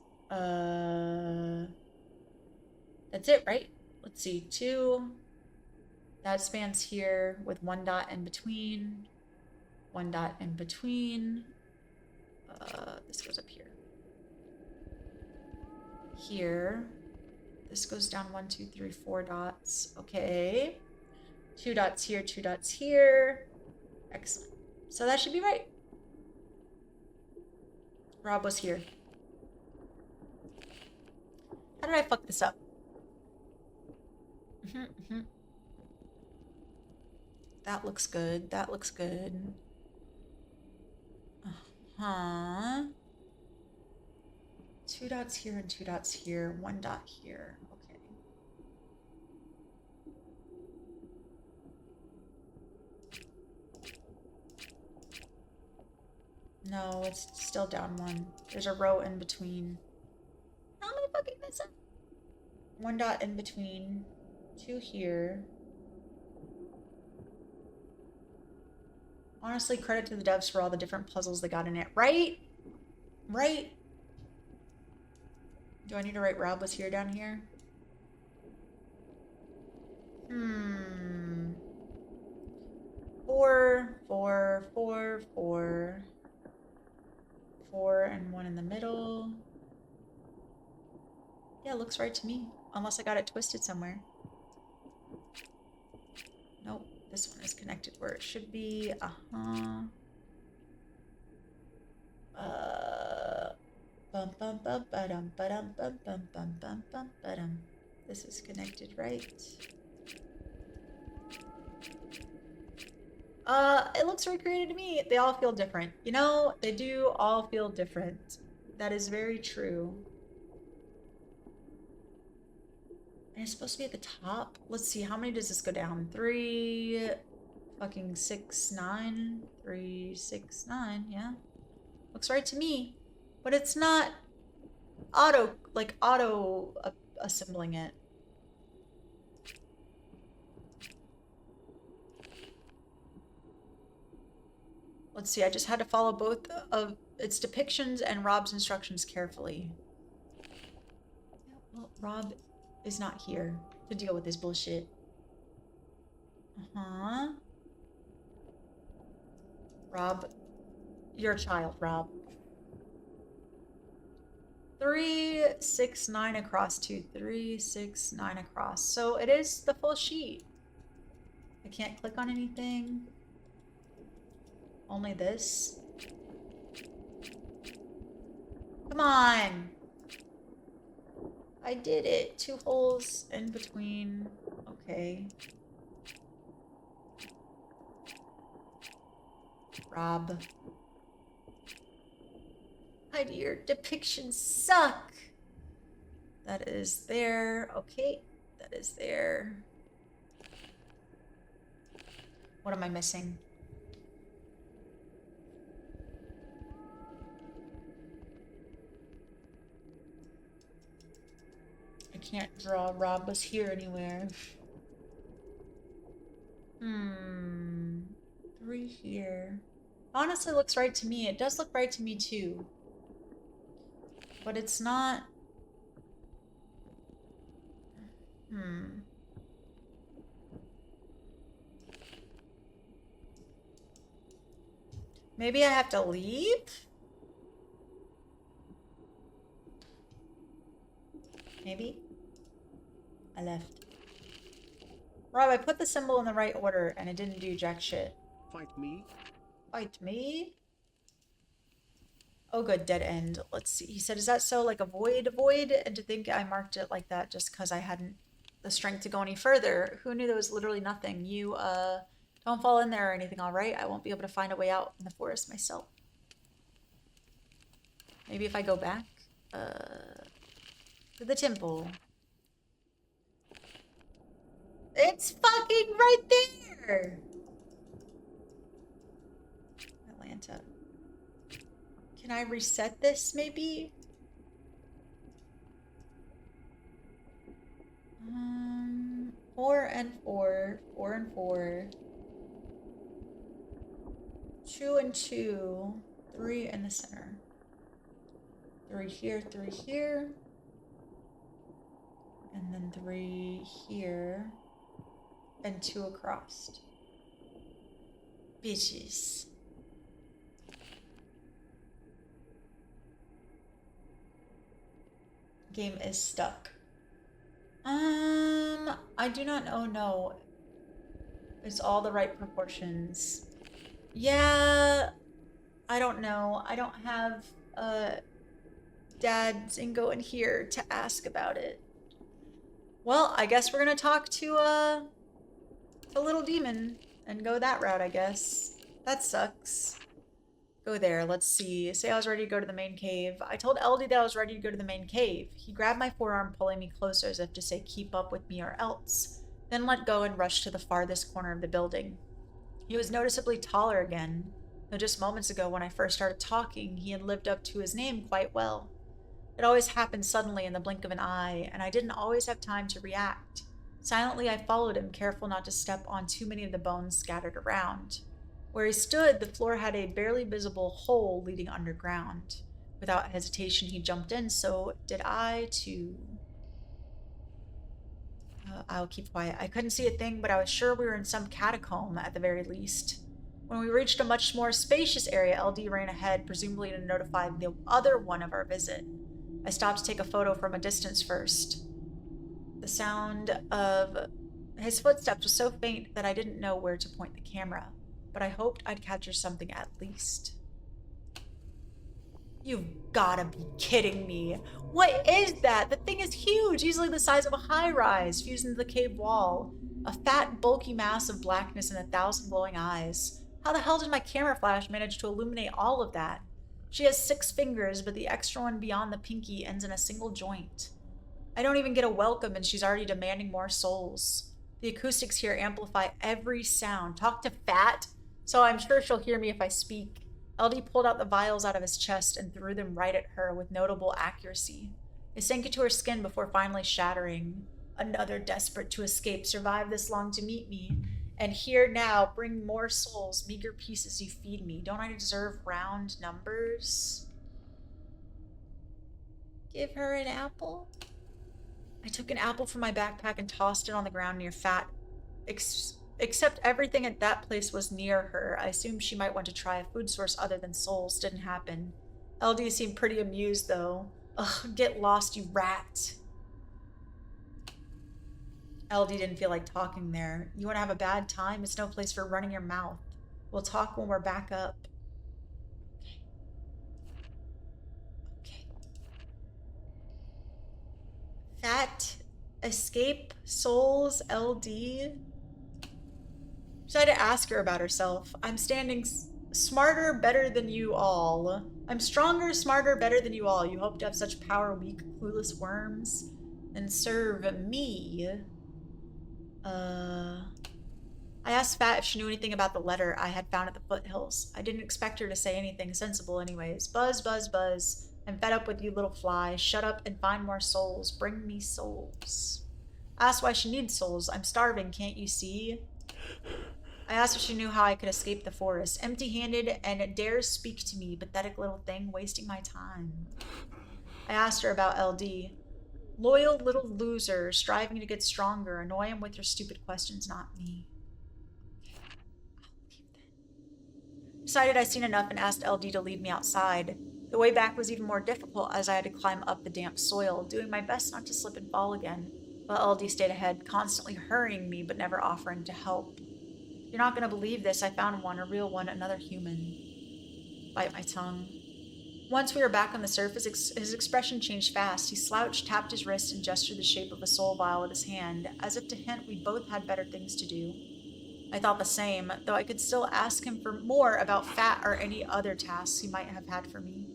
That's it, right? Let's see. 2. That spans here with 1 dot in between. 1 dot in between. This goes up here. Here. This goes down 1, 2, 3, 4 dots. Okay. 2 dots here, 2 dots here. Excellent. So that should be right. Rob was here. How did I fuck this up? That looks good. That looks good. Uh-huh. 2 dots here and 2 dots here. 1 dot here. Okay. No, it's still down 1. There's a row in between. How am I fucking this up? 1 dot in between. 2 here. Honestly, credit to the devs for all the different puzzles they got in it. Right? Right? Do I need to write Rob was here down here? 4, 4, 4, 4. 4 and 1 in the middle. Yeah, looks right to me. Unless I got it twisted somewhere. Nope. This one is connected where it should be. Bum bum bum ba-dum ba-dum bum bum bum bum bum ba-dum. This is connected right. It looks recreated to me. They all feel different. You know, they do all feel different. That is very true. And it's supposed to be at the top. Let's see, how many does this go down? 3, fucking 6, 9. 3, 6, 9, yeah. Looks right to me. But it's not auto assembling it. Let's see, I just had to follow both of its depictions and Rob's instructions carefully. Well, Rob is not here to deal with this bullshit. Rob, you're a child, Rob. 3, 6, 9 across 2, 3, 6, 9 across. So it is the full sheet. I can't click on anything. Only this. Come on. I did it. 2 holes in between. Okay. Rob. Heidi, your depictions suck. That is there. Okay, that is there. What am I missing? I can't draw Rob was here anywhere. 3 here. Honestly, looks right to me. It does look right to me too. But it's not. Maybe I have to leave? Maybe? I left. Rob, I put the symbol in the right order and it didn't do jack shit. Fight me? Fight me? Oh good, dead end. Let's see. He said, is that so? Like a void? And to think I marked it like that just because I hadn't the strength to go any further. Who knew there was literally nothing? You, don't fall in there or anything, alright? I won't be able to find a way out in the forest myself. Maybe if I go back, to the temple. It's fucking right there! Atlanta. Can I reset this, maybe? 4 and 4. 4 and 4. 2 and 2. 3 in the center. 3 here, 3 here. And then 3 here. And 2 across. Bitches. Game is stuck. I do not know. No. It's all the right proportions. Yeah. I don't know. I don't have Dad Zingo in here to ask about it. Well, I guess we're gonna talk to the little demon and go that route, I guess. That sucks. Go there. Let's see. Say I was ready to go to the main cave. I told LD that I was ready to go to the main cave. He grabbed my forearm, pulling me closer as if to say keep up with me or else, then let go and rushed to the farthest corner of the building. He was noticeably taller again, though just moments ago when I first started talking, he had lived up to his name quite well. It always happened suddenly in the blink of an eye, and I didn't always have time to react. Silently, I followed him, careful not to step on too many of the bones scattered around. Where he stood, the floor had a barely visible hole leading underground. Without hesitation, he jumped in, so did I too. I'll keep quiet. I couldn't see a thing, but I was sure we were in some catacomb at the very least. When we reached a much more spacious area, LD ran ahead, presumably to notify the other one of our visit. I stopped to take a photo from a distance first. The sound of his footsteps was so faint that I didn't know where to point the camera, but I hoped I'd capture something at least. You've gotta be kidding me. What is that? The thing is huge, easily the size of a high-rise, fused into the cave wall. A fat, bulky mass of blackness and 1,000 glowing eyes. How the hell did my camera flash manage to illuminate all of that? She has 6 fingers, but the extra one beyond the pinky ends in a single joint. I don't even get a welcome and she's already demanding more souls. The acoustics here amplify every sound. Talk to Fat? So I'm sure she'll hear me if I speak. LD pulled out the vials out of his chest and threw them right at her with notable accuracy. They sank into her skin before finally shattering. Another desperate to escape, survived this long to meet me. And here now, bring more souls, meager pieces you feed me. Don't I deserve round numbers? Give her an apple? I took an apple from my backpack and tossed it on the ground near Fat. Except everything at that place was near her. I assumed she might want to try a food source other than souls. Didn't happen. LD seemed pretty amused, though. Ugh, get lost, you rat. LD didn't feel like talking there. You want to have a bad time? It's no place for running your mouth. We'll talk when we're back up. Okay. Fat, escape, souls, LD. Decided to ask her about herself. I'm standing Smarter, better than you all. I'm stronger, smarter, better than you all. You hope to have such power, weak, clueless worms, and serve me. I asked Fat if she knew anything about the letter I had found at the foothills. I didn't expect her to say anything sensible anyways. Buzz, buzz, buzz. I'm fed up with you little fly. Shut up and find more souls. Bring me souls. I asked why she needs souls. I'm starving, can't you see? I asked if she knew how I could escape the forest. Empty-handed and dares speak to me, pathetic little thing, wasting my time. I asked her about LD. Loyal little loser, striving to get stronger. Annoy him with your stupid questions, not me. Decided I'd seen enough and asked LD to lead me outside. The way back was even more difficult as I had to climb up the damp soil, doing my best not to slip and fall again, while LD stayed ahead, constantly hurrying me but never offering to help. You're not gonna believe this. I found one, a real one, another human. Bite my tongue. Once we were back on the surface, his expression changed fast. He slouched, tapped his wrist, and gestured the shape of a soul vial with his hand, as if to hint we both had better things to do. I thought the same, though I could still ask him for more about Fat or any other tasks he might have had for me.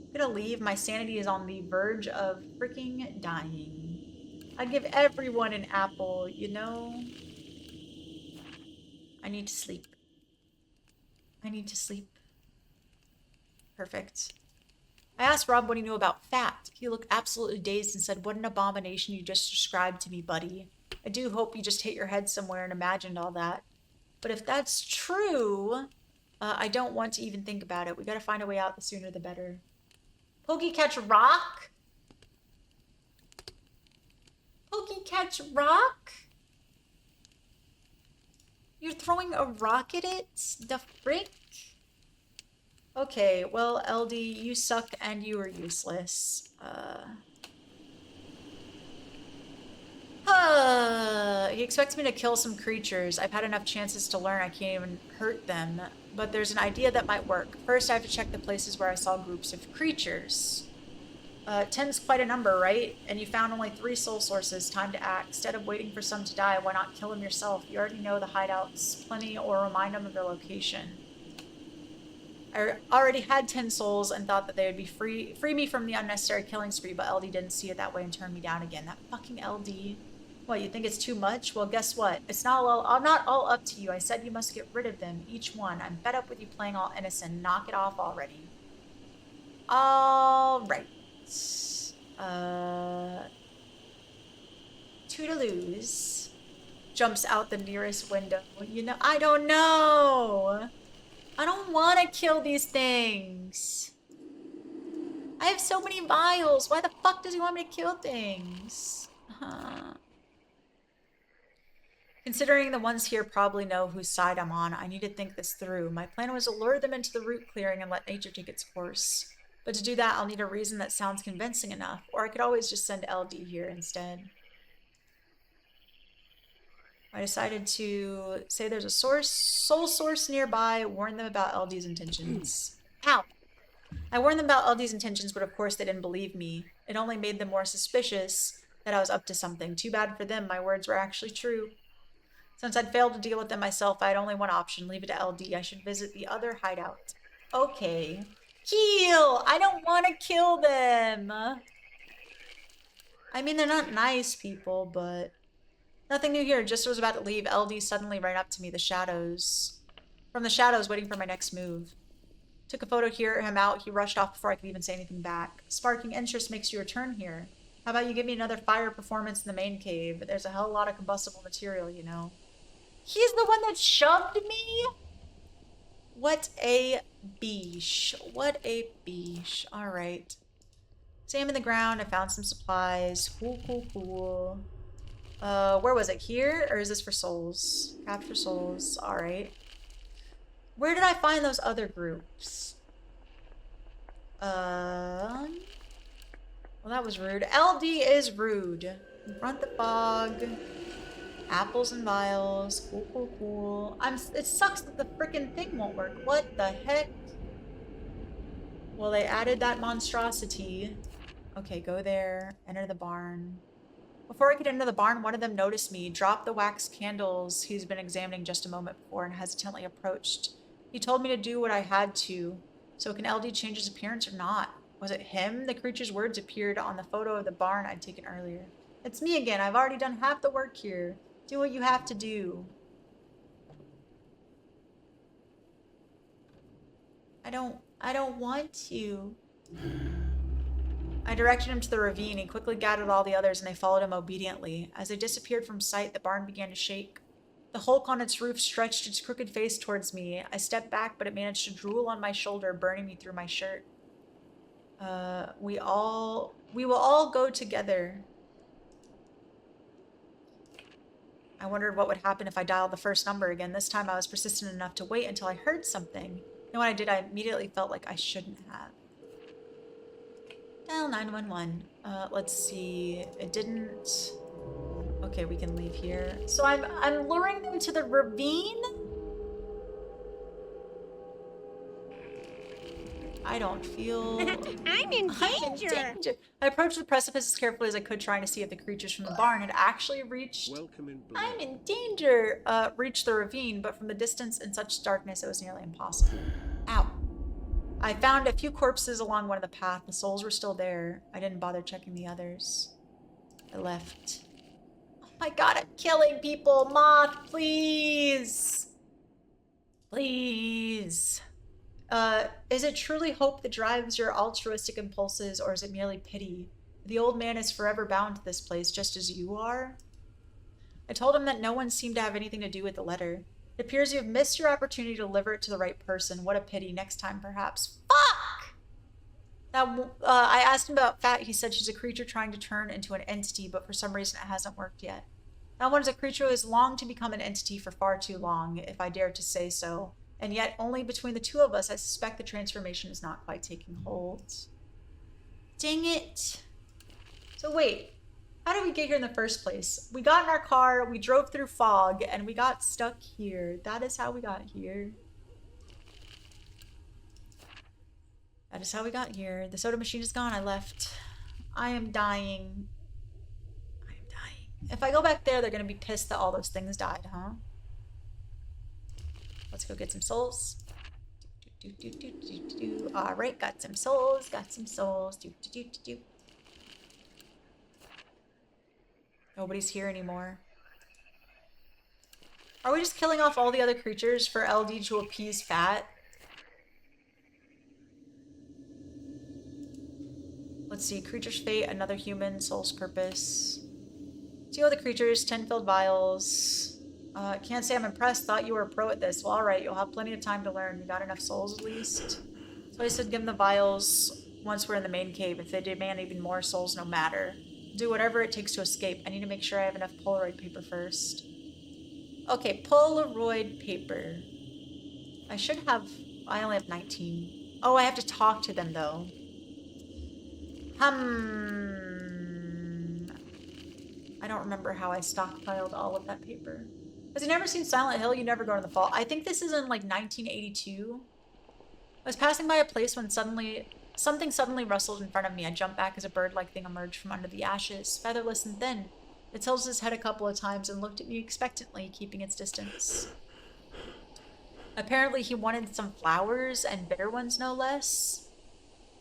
I'm gonna leave. My sanity is on the verge of freaking dying. I'd give everyone an apple, you know? I need to sleep. I need to sleep. Perfect. I asked Rob what he knew about Fat. He looked absolutely dazed and said, "What an abomination you just described to me, buddy. I do hope you just hit your head somewhere and imagined all that. But if that's true, I don't want to even think about it. We gotta find a way out, the sooner the better." Pokey catch rock? Pokey catch rock? You're throwing a rock at it? The frick? Okay, well, LD, you suck and you are useless. He expects me to kill some creatures. I've had enough chances to learn I can't even hurt them. But there's an idea that might work. First, I have to check the places where I saw groups of creatures. 10's quite a number, right? And you found only 3 soul sources. Time to act. Instead of waiting for some to die, why not kill them yourself? You already know the hideouts plenty, or remind them of their location. I already had 10 souls and thought that they would be free me from the unnecessary killing spree, but LD didn't see it that way and turned me down again. That fucking LD. What, you think it's too much? Well, guess what? It's not all up to you. I said you must get rid of them, each one. I'm fed up with you playing all innocent. Knock it off already. All right. Toodaloos. Jumps out the nearest window. You know, I don't know. I don't want to kill these things. I have so many vials. Why the fuck does he want me to kill things? Considering the ones here probably know whose side I'm on, I need to think this through. My plan was to lure them into the root clearing and let nature take its course. But to do that, I'll need a reason that sounds convincing enough, or I could always just send LD here instead. I decided to say there's a soul source nearby, warn them about LD's intentions. Ow! I warned them about LD's intentions, but of course they didn't believe me. It only made them more suspicious that I was up to something. Too bad for them, my words were actually true. Since I'd failed to deal with them myself, I had only one option, leave it to LD. I should visit the other hideout. Okay. Heal! I don't want to kill them! I mean, they're not nice people, but... Nothing new here. Just was about to leave, LD suddenly ran up to me, from the shadows, waiting for my next move. Took a photo, hear him out. He rushed off before I could even say anything back. Sparking interest makes you return here. How about you give me another fire performance in the main cave? There's a hell of a lot of combustible material, you know. He's the one that shoved me? What a beesh. What a beesh. Alright. Same in the ground. I found some supplies. Cool, cool, cool. Where was it? Here? Or is this for souls? Capture souls. Alright. Where did I find those other groups? Well, that was rude. LD is rude. Confront the fog. Apples and vials. Cool, cool, cool. It sucks that the frickin' thing won't work. What the heck? Well, they added that monstrosity. Okay, go there. Enter the barn. Before I could enter the barn, one of them noticed me, dropped the wax candles he's been examining just a moment before, and hesitantly approached He told me to do what I had to. So can LD change his appearance or not? Was it him? The creature's words appeared on the photo of the barn I'd taken earlier. It's me again. I've already done half the work here. Do what you have to do. I don't want to. I directed him to the ravine. He quickly gathered all the others and they followed him obediently. As they disappeared from sight, the barn began to shake. The Hulk on its roof stretched its crooked face towards me. I stepped back, but it managed to drool on my shoulder, burning me through my shirt. We will all go together. I wondered what would happen if I dialed the first number again. This time I was persistent enough to wait until I heard something. And when I did, I immediately felt like I shouldn't have. Dial 911. Let's see. It didn't... Okay, we can leave here. So I'm luring them to the ravine? I don't feel... I'm in danger. I approached the precipice as carefully as I could, trying to see if the creatures from the barn had actually reached... Welcome in blood. I'm in danger! Reached the ravine, but from the distance in such darkness, it was nearly impossible. Ow. I found a few corpses along one of the paths. The souls were still there. I didn't bother checking the others. I left. Oh my god, I'm killing people! Moth, please! Please. Is it truly hope that drives your altruistic impulses, or is it merely pity? The old man is forever bound to this place, just as you are. I told him that no one seemed to have anything to do with the letter. It appears you have missed your opportunity to deliver it to the right person. What a pity. Next time, perhaps. Fuck! Now, I asked him about Fat. He said she's a creature trying to turn into an entity, but for some reason it hasn't worked yet. That one is a creature who has longed to become an entity for far too long, if I dare to say so. And yet, only between the two of us, I suspect the transformation is not quite taking hold. Dang it. So wait, how did we get here in the first place? We got in our car, we drove through fog, and we got stuck here. That is how we got here. That is how we got here. The soda machine is gone. I left. I am dying. I am dying. If I go back there, they're going to be pissed that all those things died, huh? Let's go get some souls. Alright, got some souls, got some souls. Nobody's here anymore. Are we just killing off all the other creatures for LD to appease Fat? Let's see. Creature's fate, another human, soul's purpose. See all the creatures, 10 filled vials. Can't say I'm impressed. Thought you were a pro at this. Well, alright, you'll have plenty of time to learn. You got enough souls at least? So I said give them the vials once we're in the main cave. If they demand even more souls, no matter. Do whatever it takes to escape. I need to make sure I have enough Polaroid paper first. Okay, Polaroid paper. I should have... I only have 19. Oh, I have to talk to them, though. I don't remember how I stockpiled all of that paper. Has you never seen Silent Hill? You never go in the fall. I think this is in like 1982. I was passing by a place when something suddenly rustled in front of me. I jumped back as a bird-like thing emerged from under the ashes, featherless and thin. It tilted its head a couple of times and looked at me expectantly, keeping its distance. Apparently he wanted some flowers, and bitter ones no less.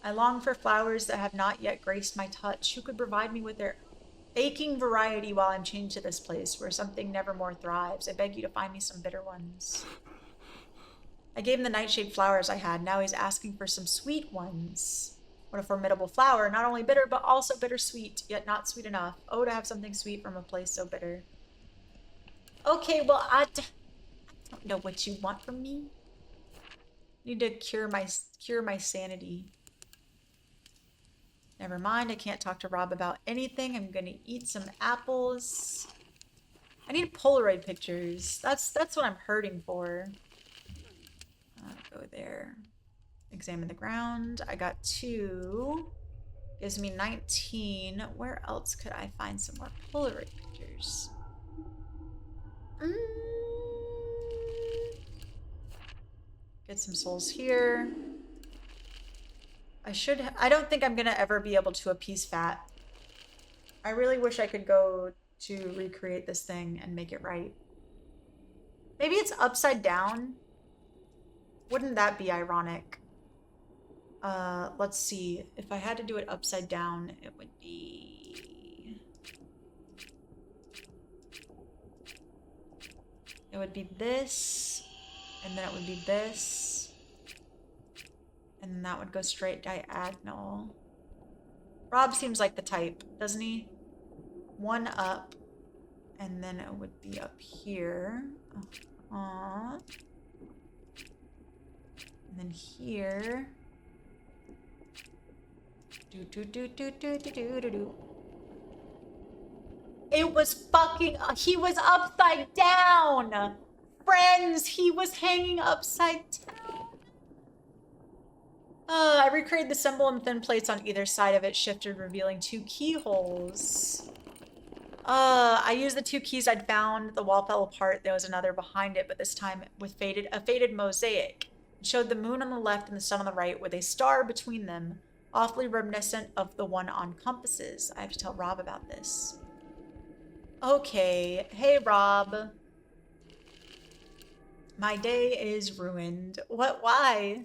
I long for flowers that have not yet graced my touch. Who could provide me with their aching variety while I'm chained to this place where something nevermore thrives? I beg you to find me some bitter ones. I gave him the nightshade flowers I had. Now he's asking for some sweet ones. What a formidable flower. Not only bitter, but also bittersweet, yet not sweet enough. Oh, to have something sweet from a place so bitter. Okay, well, I don't know what you want from me. Need to cure my sanity. Never mind, I can't talk to Rob about anything. I'm gonna eat some apples. I need Polaroid pictures. That's what I'm hurting for. Go there. Examine the ground. I got 2. Gives me 19. Where else could I find some more Polaroid pictures? Get some souls here. I don't think I'm gonna ever be able to appease Fat. I really wish I could go to recreate this thing and make it right. Maybe it's upside down. Wouldn't that be ironic? Let's see. If I had to do it upside down, it would be... It would be this, and then it would be this, and then that would go straight diagonal. Rob seems like the type, doesn't he? One up, and then it would be up here. And then here. Do. It was fucking. He was upside down! Friends, he was hanging upside down. I recreated the symbol and thin plates on either side of it shifted, revealing 2 keyholes. I used the 2 keys I'd found. The wall fell apart. There was another behind it, but this time with a faded mosaic. It showed the moon on the left and the sun on the right with a star between them, awfully reminiscent of the one on compasses. I have to tell Rob about this. Okay. Hey, Rob. My day is ruined. What? Why?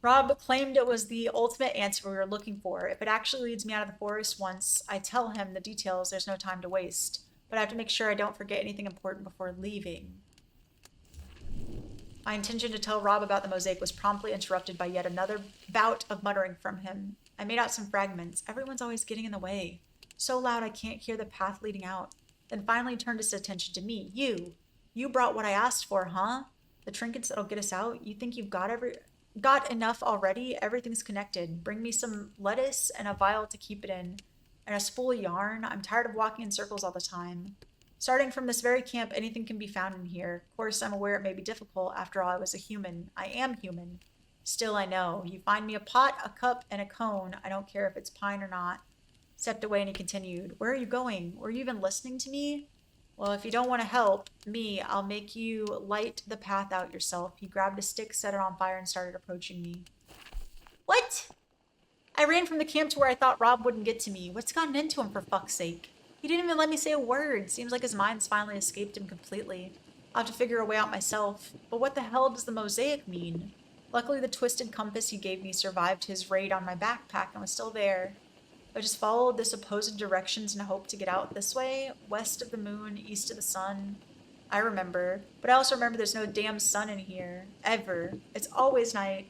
Rob claimed it was the ultimate answer we were looking for. If it actually leads me out of the forest once I tell him the details, there's no time to waste. But I have to make sure I don't forget anything important before leaving. My intention to tell Rob about the mosaic was promptly interrupted by yet another bout of muttering from him. I made out some fragments. Everyone's always getting in the way. So loud I can't hear the path leading out. Then finally turned his attention to me. You brought what I asked for, huh? The trinkets that'll get us out? You think you've got enough already? Everything's connected. Bring me some lettuce and a vial to keep it in. And a spool of yarn. I'm tired of walking in circles all the time. Starting from this very camp, anything can be found in here. Of course, I'm aware it may be difficult. After all, I was a human. I am human. Still, I know. You find me a pot, a cup, and a cone. I don't care if it's pine or not. Stepped away and he continued. Where are you going? Were you even listening to me? Well, if you don't want to help me, I'll make you light the path out yourself. He grabbed a stick, set it on fire, and started approaching me. What? I ran from the camp to where I thought Rob wouldn't get to me. What's gotten into him, for fuck's sake? He didn't even let me say a word. Seems like his mind's finally escaped him completely. I'll have to figure a way out myself. But what the hell does the mosaic mean? Luckily, the twisted compass he gave me survived his raid on my backpack and was still there. I just followed the supposed directions and hoped to get out this way. West of the moon, east of the sun. I remember. But I also remember there's no damn sun in here. Ever. It's always night.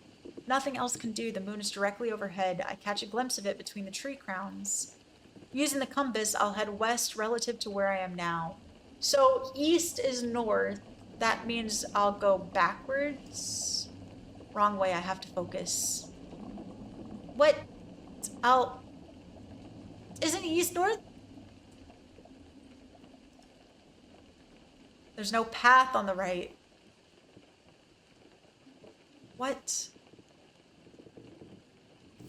Nothing else can do. The moon is directly overhead. I catch a glimpse of it between the tree crowns. Using the compass, I'll head west relative to where I am now. So east is north. That means I'll go backwards. Wrong way. I have to focus. What? Isn't east north? There's no path on the right. What?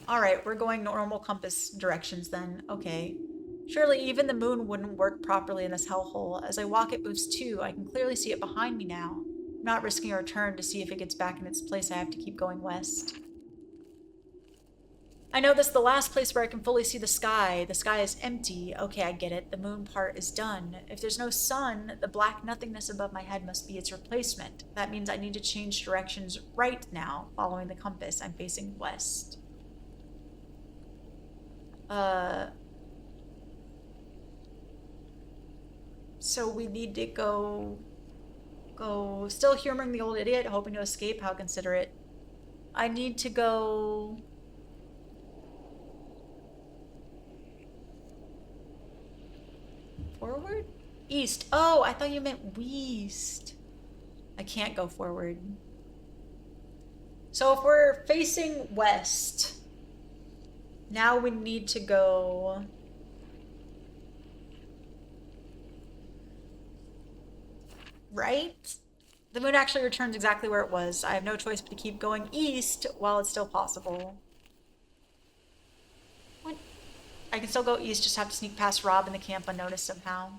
Alright, we're going normal compass directions then. Okay. Surely even the moon wouldn't work properly in this hellhole. As I walk, it moves too. I can clearly see it behind me now. I'm not risking a return to see if it gets back in its place. I have to keep going west. I know this is the last place where I can fully see the sky. The sky is empty. Okay, I get it. The moon part is done. If there's no sun, the black nothingness above my head must be its replacement. That means I need to change directions right now. Following the compass, I'm facing west. So we need to go, still humoring the old idiot, hoping to escape. How considerate. I need to go... Forward? East. Oh, I thought you meant west. I can't go forward. So if we're facing west, now we need to go... right? The moon actually returns exactly where it was. I have no choice but to keep going east while it's still possible. What? I can still go east, just have to sneak past Rob in the camp unnoticed somehow.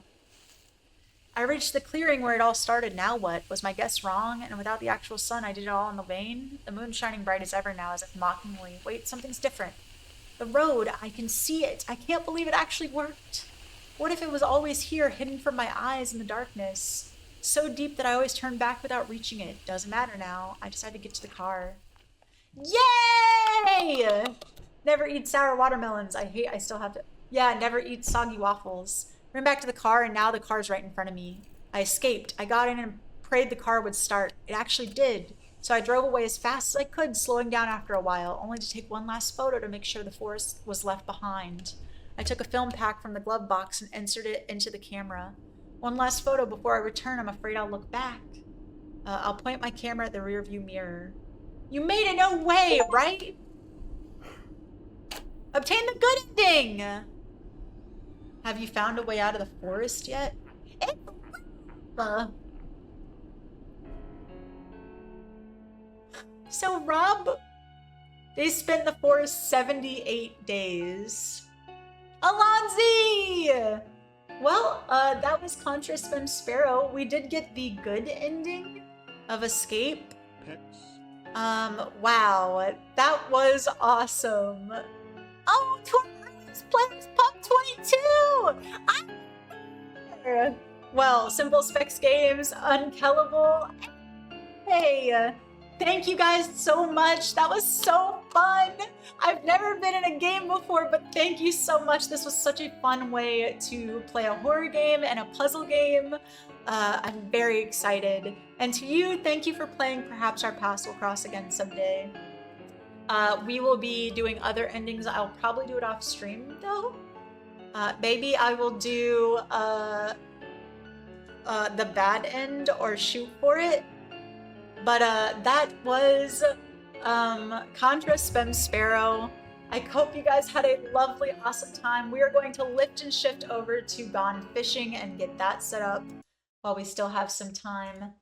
I reached the clearing where it all started. Now what? Was my guess wrong? And without the actual sun, I did it all in the vain? The moon shining bright as ever now, as if mockingly. Wait, something's different. The road, I can see it. I can't believe it actually worked. What if it was always here, hidden from my eyes in the darkness? so deep that I always turn back without reaching it. Doesn't matter now. I just had to get to the car. Yay! Never eat sour watermelons. I still have to. Yeah, never eat soggy waffles. Ran back to the car and now the car's right in front of me. I escaped. I got in and prayed the car would start. It actually did. So I drove away as fast as I could, slowing down after a while, only to take one last photo to make sure the forest was left behind. I took a film pack from the glove box and inserted it into the camera. One last photo before I return. I'm afraid I'll look back. I'll point my camera at the rearview mirror. You made it, no way, right? Obtain the good ending! Have you found a way out of the forest yet? So Rob, they spent the forest 78 days. Alonzi! Well, that was Contra, Spem, Spero. We did get the good ending of Escape. Pets. Wow, that was awesome. Oh, Twilight Players Pop 22! Well, Simple Specs Games, Unkillable. Hey, thank you guys so much. That was so fun. I've never been in a game before, but thank you so much. This was such a fun way to play a horror game and a puzzle game. I'm very excited. And to you, thank you for playing Perhaps Our Paths Will Cross again someday. We will be doing other endings. I'll probably do it off stream though. Maybe I will do the bad end or shoot for it. But that was Contra, Spem, Spero. I hope you guys had a lovely, awesome time. We are going to lift and shift over to Gone Fishing and get that set up while we still have some time.